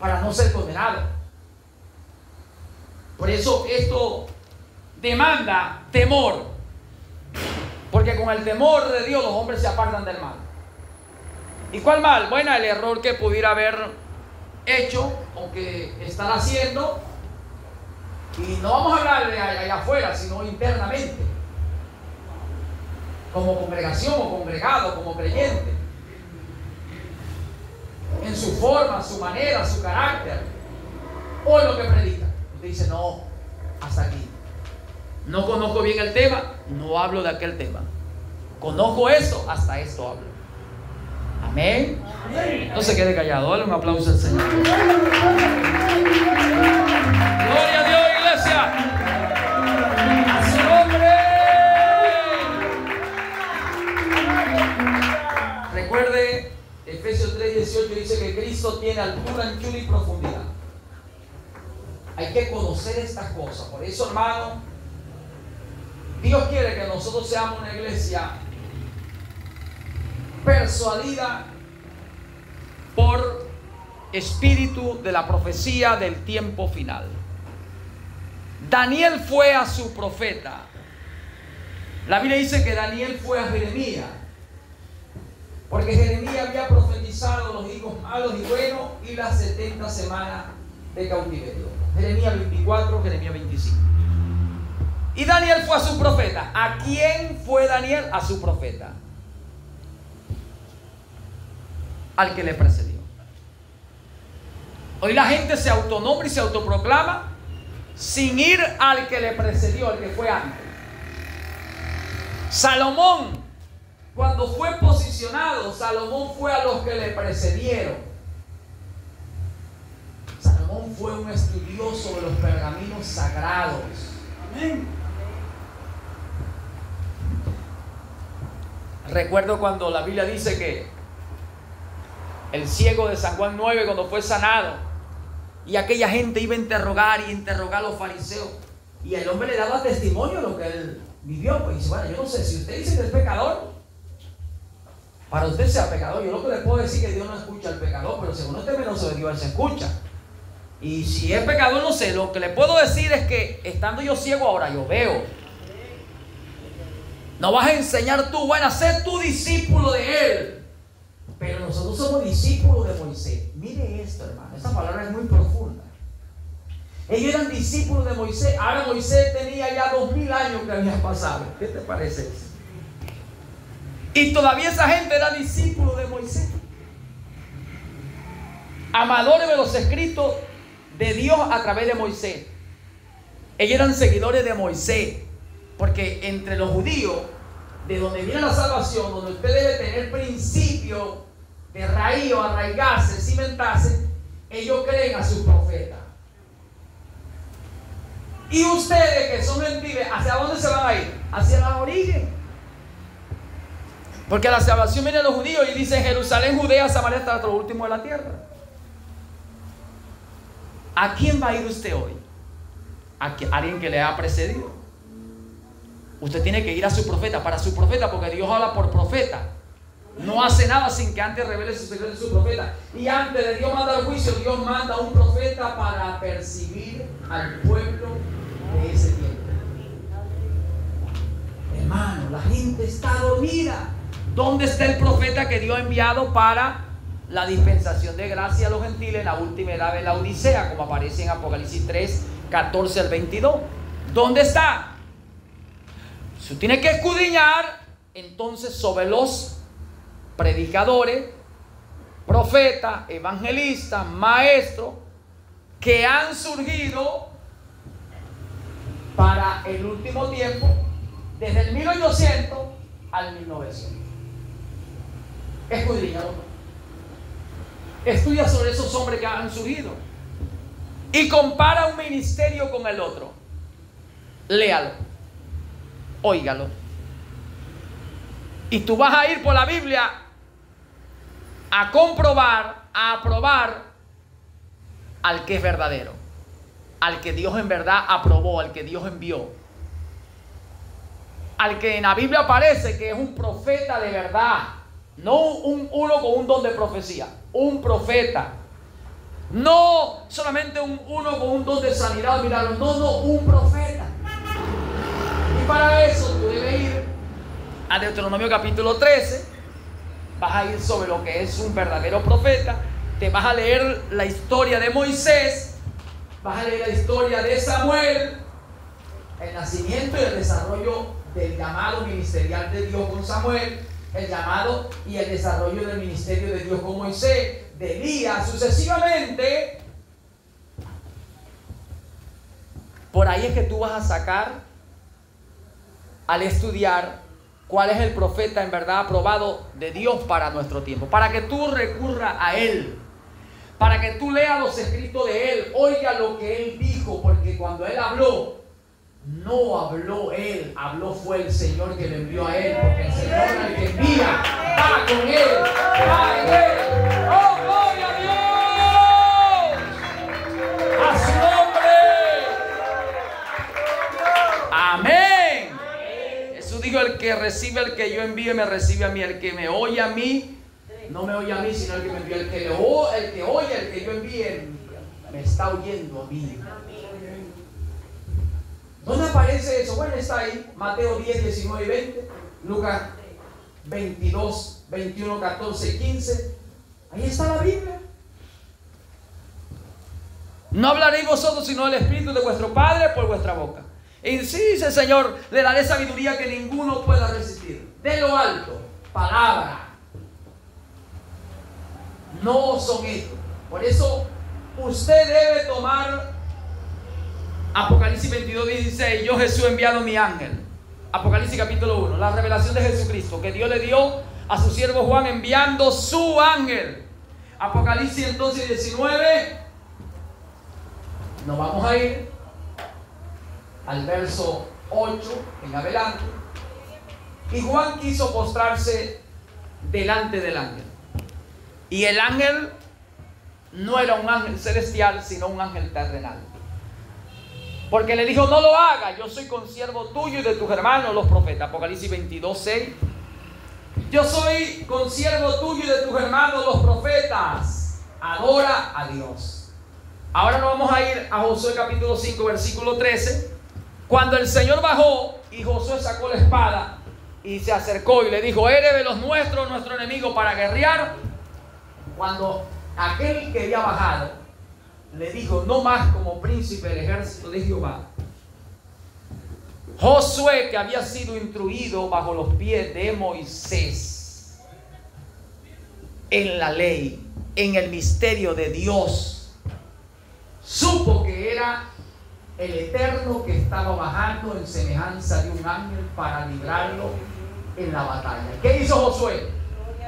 Para no ser condenados. Por eso esto demanda temor. Porque con el temor de Dios los hombres se apartan del mal. ¿Y cuál mal? Bueno, el error que pudiera haber hecho o que estar haciendo. Y no vamos a hablar de allá afuera, sino internamente. Como congregación o congregado, como creyente. en su forma, su manera, su carácter, o en lo que predica. Usted dice, no, hasta aquí. No conozco bien el tema, no hablo de aquel tema. Conozco esto, hasta esto hablo. Amén. No se quede callado, dale un aplauso al Señor. Gloria a Dios, iglesia. A su nombre. Recuerde, Efesios 3:18 dice que Cristo tiene altura, anchura y profundidad. Hay que conocer estas cosas. Por eso, hermano, Dios quiere que nosotros seamos una iglesia persuadida por espíritu de la profecía del tiempo final. Daniel fue a su profeta. La Biblia dice que Daniel fue a Jeremías, porque Jeremías había profetizado los hijos malos y buenos y las 70 semanas de cautiverio. Jeremías 24, Jeremías 25. Y Daniel fue a su profeta. ¿A quién fue Daniel? A su profeta, al que le precedió. Hoy la gente se autonombra y se autoproclama sin ir al que le precedió, al que fue antes. Salomón, cuando fue posicionado, Salomón fue a los que le precedieron. Salomón fue un estudioso de los pergaminos sagrados. Amén. Recuerdo cuando la Biblia dice que el ciego de San Juan 9, cuando fue sanado, y aquella gente iba a interrogar y interrogar a los fariseos, y el hombre le daba testimonio de lo que él vivió. Pues dice, bueno, yo no sé, si usted dice que es pecador, para usted sea pecador, yo lo que le puedo decir es que Dios no escucha al pecador, pero según este menos de Dios, él se escucha. Y si es pecador, no sé, lo que le puedo decir es que estando yo ciego ahora, yo veo. No vas a enseñar tú, bueno, a ser tu discípulo de él. Pero nosotros somos discípulos de Moisés. Mire esto, hermano, esta palabra es muy profunda. Ellos eran discípulos de Moisés. Ahora Moisés tenía ya 2000 años que había pasado. ¿Qué te parece eso? Y todavía esa gente era discípulo de Moisés, amadores de los escritos de Dios a través de Moisés. Ellos eran seguidores de Moisés, porque entre los judíos, de donde viene la salvación, donde usted debe tener principio de raíz o arraigarse, cimentarse, ellos creen a sus profetas. Y ustedes que son gentiles, ¿hacia dónde se van a ir? Hacia la origen. Porque la salvación viene de los judíos y dice Jerusalén, Judea, Samaria hasta lo último de la tierra. ¿A quién va a ir usted hoy? A alguien que le ha precedido. Usted tiene que ir a su profeta, para su profeta, porque Dios habla por profeta. No hace nada sin que antes revele su secreto de su profeta. Y antes de Dios mandar el juicio, Dios manda a un profeta para percibir al pueblo de ese tiempo. Hermano, la gente está dormida. ¿Dónde está el profeta que Dios ha enviado para la dispensación de gracia a los gentiles en la última edad de la Odisea, como aparece en Apocalipsis 3, 14 al 22? ¿Dónde está? Si tiene que escudriñar, entonces sobre los predicadores, profetas, evangelistas, maestros que han surgido para el último tiempo, desde el 1800 al 1900. Escudriñalo. Estudia sobre esos hombres que han surgido y compara un ministerio con el otro. Léalo, óigalo, y tú vas a ir por la Biblia a comprobar, a aprobar al que es verdadero, al que Dios en verdad aprobó, al que Dios envió, al que en la Biblia aparece que es un profeta de verdad. No uno con un don de profecía, un profeta. No solamente uno con un don de sanidad o milagro, no, un profeta. Y para eso tú debes ir a Deuteronomio capítulo 13. Vas a ir sobre lo que es un verdadero profeta. Te vas a leer la historia de Moisés, vas a leer la historia de Samuel, el nacimiento y el desarrollo del llamado ministerial de Dios con Samuel, el llamado y el desarrollo del ministerio de Dios con Moisés. de Elías, sucesivamente. Por ahí es que tú vas a sacar, al estudiar, cuál es el profeta en verdad aprobado de Dios para nuestro tiempo, para que tú recurras a él, para que tú leas los escritos de él, oiga lo que él dijo, porque cuando él habló, no habló él, habló fue el Señor que le envió a él, porque el Señor al que envía va con él, va en él. ¡Oh, gloria a Dios! ¡A su nombre! ¡Amén! Jesús dijo: el que recibe al que yo envíe, me recibe a mí. El que me oye a mí, no me oye a mí, sino el que me envió. El que oye al que yo envíe, me está oyendo a mí. ¿Dónde aparece eso? Bueno, está ahí. Mateo 10, 19 y 20. Lucas 22, 21, 14 y 15. Ahí está la Biblia. No hablaréis vosotros sino el Espíritu de vuestro Padre por vuestra boca. Y sí, dice el Señor, le daré sabiduría que ninguno pueda resistir. De lo alto, palabra. No son estos. Por eso usted debe tomar Apocalipsis 22, 16. Yo Jesús he enviado mi ángel. Apocalipsis capítulo 1. La revelación de Jesucristo que Dios le dio a su siervo Juan enviando su ángel. Apocalipsis entonces 19. Nos vamos a ir al verso 8 en adelante. Y Juan quiso postrarse delante del ángel. Y el ángel no era un ángel celestial, sino un ángel terrenal. Porque le dijo: no lo hagas, yo soy consiervo tuyo y de tus hermanos los profetas. Apocalipsis 22, 6. Yo soy consiervo tuyo y de tus hermanos los profetas. Adora a Dios. Ahora nos vamos a ir a Josué capítulo 5, versículo 13. Cuando el Señor bajó y Josué sacó la espada y se acercó y le dijo: eres de los nuestros, nuestro enemigo, para guerrear. Cuando aquel que había bajado le dijo: no más como príncipe del ejército de Jehová, Josué, que había sido instruido bajo los pies de Moisés en la ley, en el misterio de Dios, supo que era el Eterno que estaba bajando en semejanza de un ángel para librarlo en la batalla. ¿Qué hizo Josué?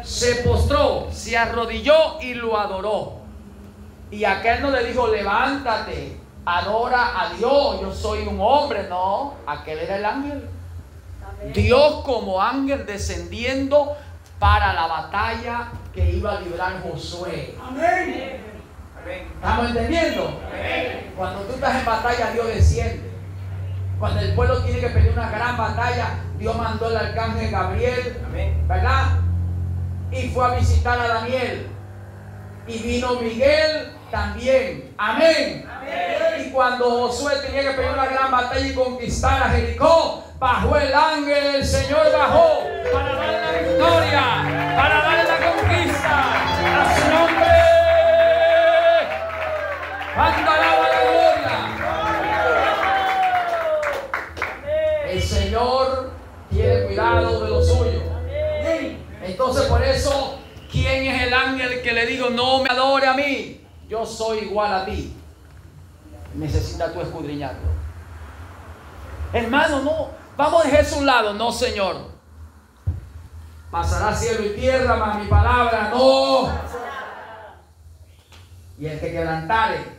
Se postró, se arrodilló y lo adoró. Y aquel no le dijo: levántate, adora a Dios, yo soy un hombre. No, aquel era el ángel. Amén. Dios como ángel descendiendo para la batalla que iba a librar Josué. Amén. ¿Estamos entendiendo? Amén. Cuando tú estás en batalla, Dios desciende. Cuando el pueblo tiene que pelear una gran batalla, Dios mandó al arcángel Gabriel, ¿verdad? Y fue a visitar a Daniel. Y vino Miguel también. Amén. Amén. Y cuando Josué tenía que pelear una gran batalla y conquistar a Jericó, bajó el ángel del Señor, bajó para darle la victoria, para darle la conquista. A su nombre. ¡Cuánto alaba la gloria! El Señor tiene cuidado de lo suyo. Entonces, por eso, ¿quién es el ángel que le dijo: no me adore a mí, yo soy igual a ti? Necesitas tú escudriñarlo. Hermano, no, vamos a dejar a un lado. No, Señor. Pasará cielo y tierra, mas mi palabra no. Y el que quebrantare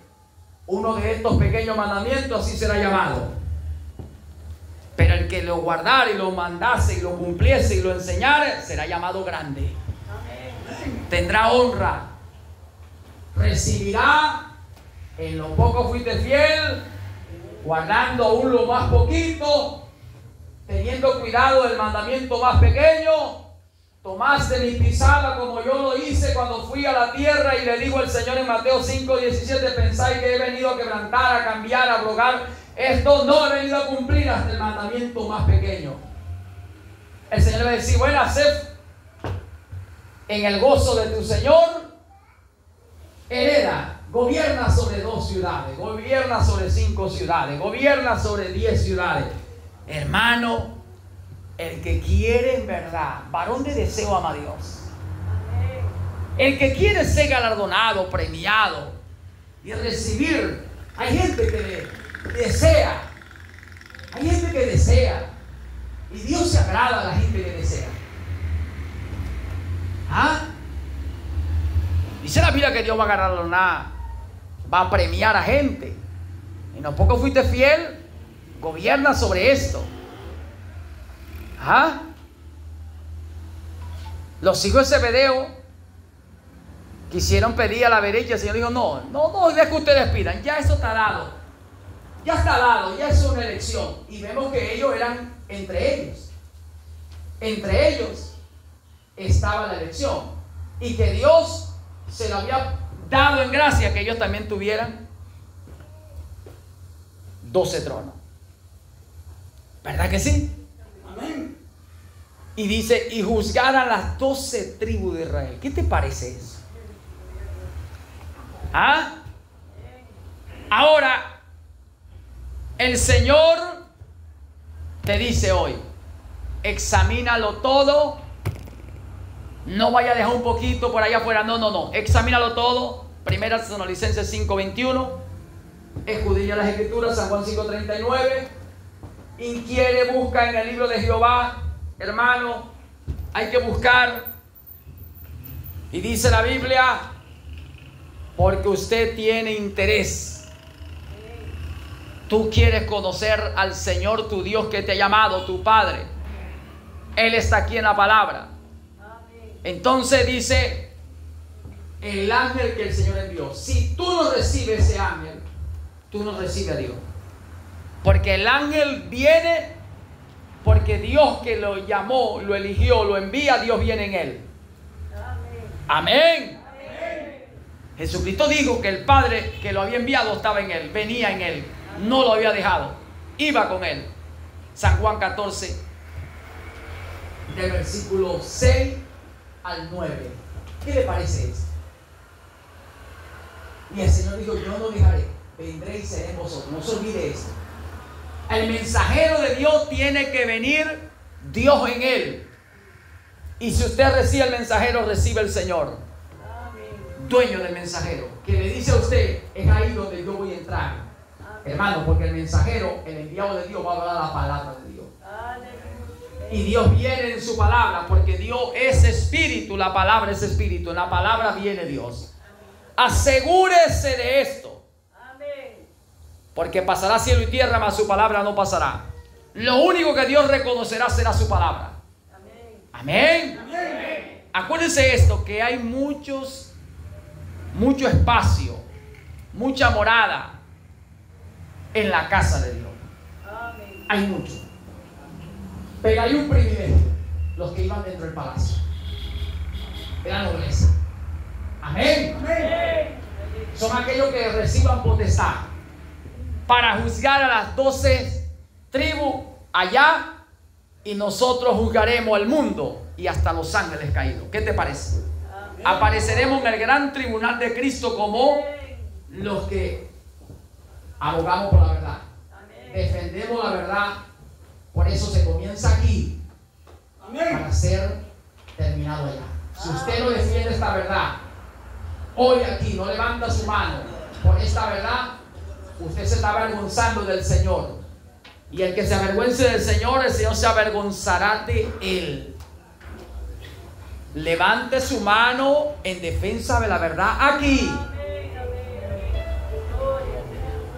uno de estos pequeños mandamientos, así será llamado. Pero el que lo guardare y lo mandase y lo cumpliese y lo enseñare, será llamado grande. Tendrá honra, recibirá. En lo poco fuiste fiel, guardando aún lo más poquito, teniendo cuidado del mandamiento más pequeño. Tomaste mi pisada como yo lo hice cuando fui a la tierra. Y le dijo el Señor en Mateo 5, 17: pensáis que he venido a quebrantar, a cambiar, a abrogar. Esto no he venido a cumplir hasta el mandamiento más pequeño. El Señor le va a decir: bueno, haced en el gozo de tu Señor, hereda, gobierna sobre 2 ciudades, gobierna sobre 5 ciudades, gobierna sobre 10 ciudades. Hermano, el que quiere en verdad, varón de deseo, ama a Dios. El que quiere ser galardonado, premiado y recibir, hay gente que desea, hay gente que desea, y Dios se agrada a la gente que desea. ¿Ah? Dice la Biblia que Dios va a galardonar, va a premiar a gente. Y no poco fuiste fiel, gobierna sobre esto. ¿Ah? Los hijos de Zebedeo quisieron pedir a la derecha. El Señor dijo: no, es que ustedes pidan, ya eso está dado. Ya está dado, ya es una elección. Y vemos que ellos eran entre ellos. Entre ellos estaba la elección. Y que Dios se lo había dado en gracia que ellos también tuvieran 12 tronos. ¿Verdad que sí? Amén. Y dice: y juzgar a las 12 tribus de Israel. ¿Qué te parece eso? ¿Ah? Ahora, el Señor te dice hoy: examínalo todo. No vaya a dejar un poquito por allá afuera. No. Examínalo todo. Primera Tesalonicenses 5:21. Escudriña las Escrituras. San Juan 5:39. Inquiere, busca en el libro de Jehová. Hermano, hay que buscar. Y dice la Biblia: porque usted tiene interés. Tú quieres conocer al Señor tu Dios que te ha llamado, tu Padre. Él está aquí en la palabra. Entonces dice el ángel que el Señor envió. Si tú no recibes ese ángel, tú no recibes a Dios. Porque el ángel viene porque Dios que lo llamó, lo eligió, lo envía, Dios viene en él. Amén. Jesucristo dijo que el Padre que lo había enviado estaba en él, venía en él, no lo había dejado, iba con él. San Juan 14, del versículo 6 al 9. ¿Qué le parece esto? Y el Señor dijo: yo no dejaré, vendré y seré en vosotros. No se olvide esto. El mensajero de Dios tiene que venir, Dios en él. Y si usted recibe el mensajero, recibe el Señor. Dueño del mensajero, que le dice a usted: es ahí donde yo voy a entrar. Hermano, porque el mensajero, el enviado de Dios, va a hablar la palabra de Dios. Y Dios viene en su palabra, porque Dios es espíritu, la palabra es espíritu, en la palabra viene Dios. Asegúrese de esto, porque pasará cielo y tierra, mas su palabra no pasará. Lo único que Dios reconocerá será su palabra. Amén. Acuérdense esto, que hay mucho espacio, mucha morada en la casa de Dios. Hay mucho. Pero hay un privilegio: los que iban dentro del palacio, era nobleza. Amén. Son aquellos que reciban potestad para juzgar a las 12 tribus allá, y nosotros juzgaremos al mundo y hasta los ángeles caídos. ¿Qué te parece? Apareceremos en el gran tribunal de Cristo como los que abogamos por la verdad, defendemos la verdad. Por eso se comienza aquí para ser terminado allá. Si usted no defiende esta verdad hoy aquí, no levanta su mano por esta verdad, usted se está avergonzando del Señor. Y el que se avergüence del Señor, el Señor se avergonzará de él. Levante su mano en defensa de la verdad aquí.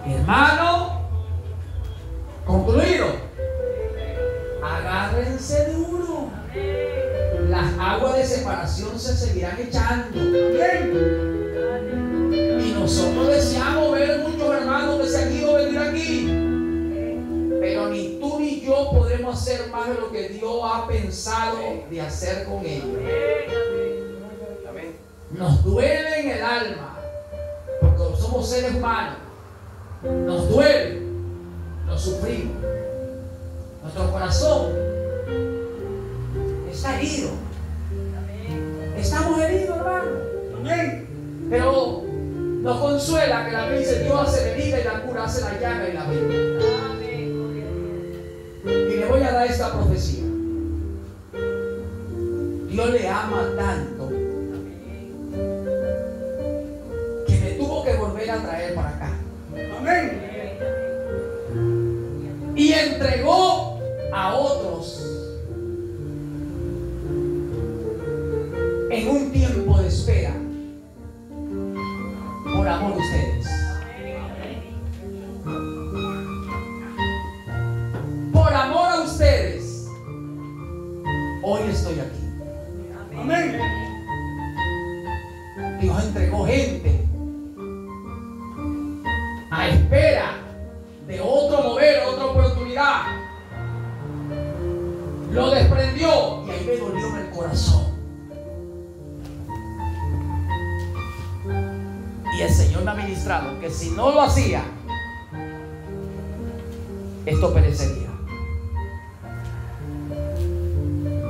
Hermano, concluido. Agárrense duro. Las aguas de separación se seguirán echando. Y nosotros deseamos ver muchos hermanos que se han ido a venir aquí. Pero ni tú ni yo podemos hacer más de lo que Dios ha pensado de hacer con ellos. Nos duele en el alma, porque somos seres humanos. Nos duele, nos sufrimos. Nuestro corazón está herido. Estamos heridos, hermano. Pero nos consuela que la Biblia dice: Dios hace la herida y la cura, hace la llaga y la venda. Y le voy a dar esta profecía. Dios le ama tanto entregó a otros en un tiempo de espera por amor a ustedes. Por amor a ustedes, hoy estoy aquí. Amén. Dios entregó gente a espera de otro mover, otra oportunidad. Lo desprendió y ahí me dolió en el corazón. Y el Señor me ha ministrado que si no lo hacía, esto perecería.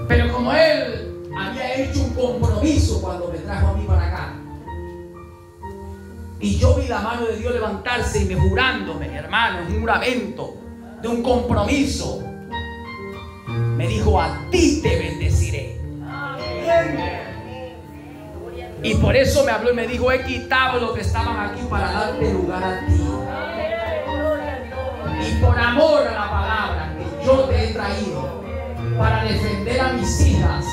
Pero como Él había hecho un compromiso cuando me trajo a mí para acá, y yo vi la mano de Dios levantarse y me jurándome, hermano, un juramento de un compromiso, me dijo: a ti te bendeciré. Y por eso me habló y me dijo: he quitado los que estaban aquí para darte lugar a ti. Y por amor a la palabra que yo te he traído para defender a mis hijas,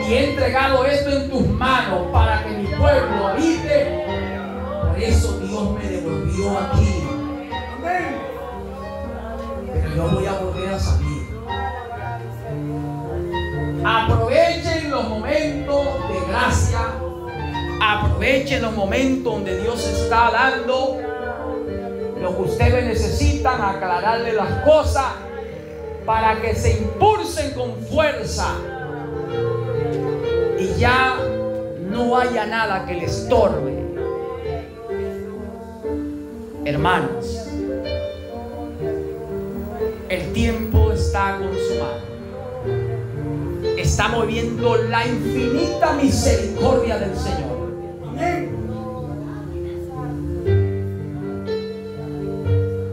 y he entregado esto en tus manos para que mi pueblo habite, por eso Dios me devolvió aquí. Pero yo voy a volver a salir. Aprovechen los momentos de gracia, aprovechen los momentos donde Dios está dando lo que ustedes necesitan, aclararle las cosas para que se impulsen con fuerza y ya no haya nada que les estorbe. Hermanos, el tiempo está consumado. Estamos viendo la infinita misericordia del Señor. Amén.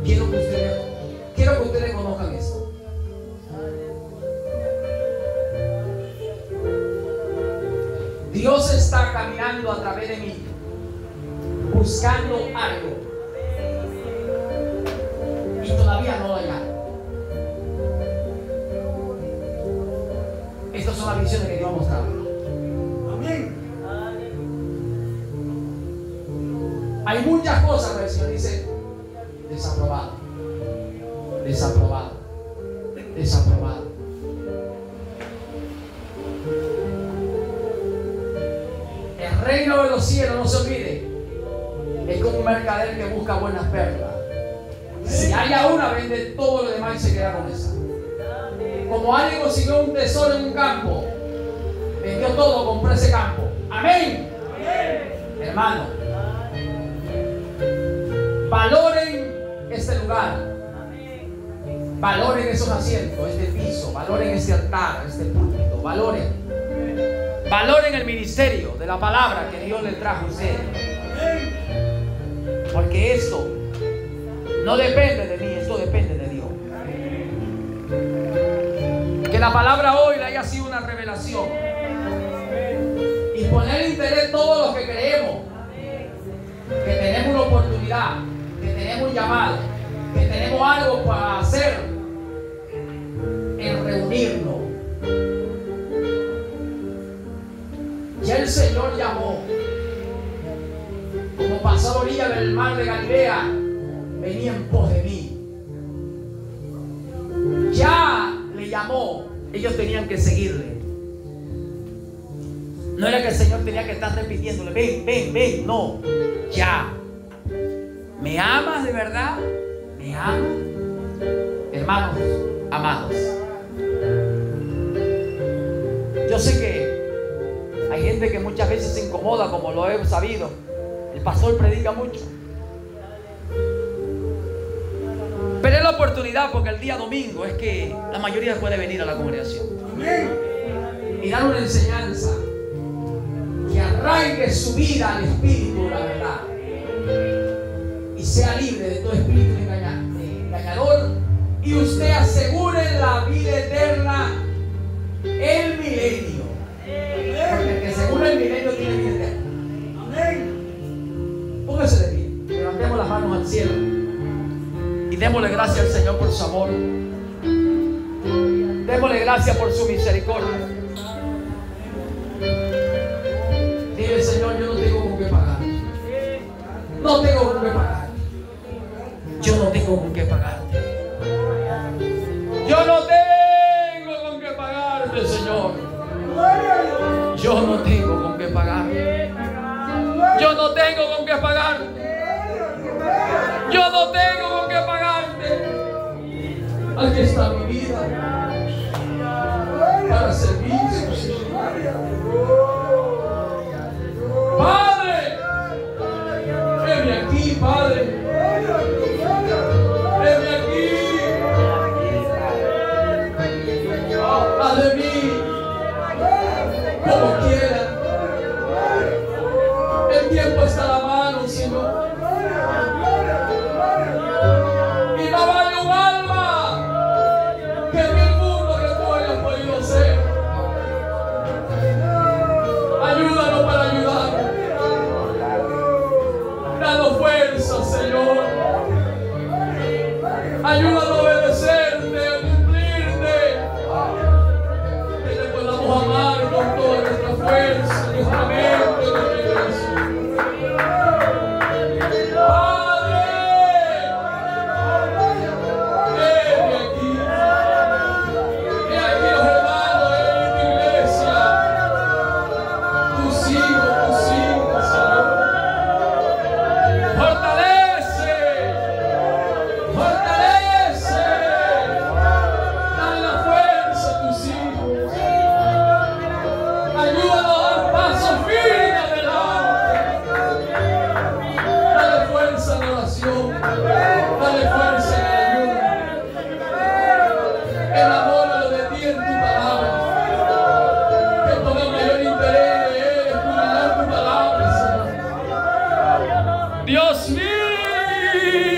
Quiero que ustedes conozcan esto. Dios está caminando a través de mí, buscando algo, y todavía no lo hay. Estas son las visiones que Dios ha mostrado. Amén. Hay muchas cosas que el Señor dice: desaprobado, desaprobado, desaprobado. El reino de los cielos, no se olvide, es como un mercader que busca buenas perlas. Si haya una, vende todo lo demás y se queda con esa. Como alguien consiguió un tesoro en un campo, vendió todo, compró ese campo. Amén. Amén. Hermano, valoren este lugar, valoren esos asientos, este piso, valoren este altar, este púlpito, valoren el ministerio de la palabra que Dios les trajo a ustedes. Porque esto no depende de mí, esto depende de Dios. Que la palabra hoy le haya sido una revelación y poner interés en todos los que creemos que tenemos una oportunidad, que tenemos un llamado, que tenemos algo para hacer, en reunirnos. Ya el Señor llamó, como pasó a la orilla del mar de Galilea, venía en pos de mí. Ya le llamó, ellos tenían que seguirle. No era que el Señor tenía que estar repitiéndole: ven, ven, ven. No, ya. ¿Me amas de verdad? ¿Me amas? Hermanos, amados, yo sé que hay gente que muchas veces se incomoda, como lo he sabido. El pastor predica mucho, pero es la oportunidad, porque el día domingo es que la mayoría puede venir a la congregación y dar una enseñanza que arraigue su vida al espíritu de la verdad y sea libre de todo espíritu engañador, y usted asegure la vida eterna, el milenio. Porque el que asegura el milenio tiene vida eterna. Amén. Póngase de pie, levantemos las manos al cielo. Y démosle gracias al Señor por su amor. Démosle gracias por su misericordia. Dile, Señor, yo no tengo con qué pagar. No tengo con qué pagar. Yo no tengo con qué pagarte. Yo no tengo con qué pagarte, Señor. Yo no tengo con qué pagarte. Yo no tengo con qué pagarte. Yo no tengo con qué pagarte. Aquí está mi vida para servicio, Señor. Padre, heme aquí, Padre. Heme aquí. Haz de mí como quiera. El tiempo está a la mano, Señor. Y no vale un alma que en el mundo que tú hayas podido hacer. Ayúdanos para ayudarnos. Danos fuerza, Señor. Ayúdanos a obedecerte, a cumplirte. Que te podamos amar con toda nuestra fuerza, nuestra mente, nuestra iglesia. Dios mío.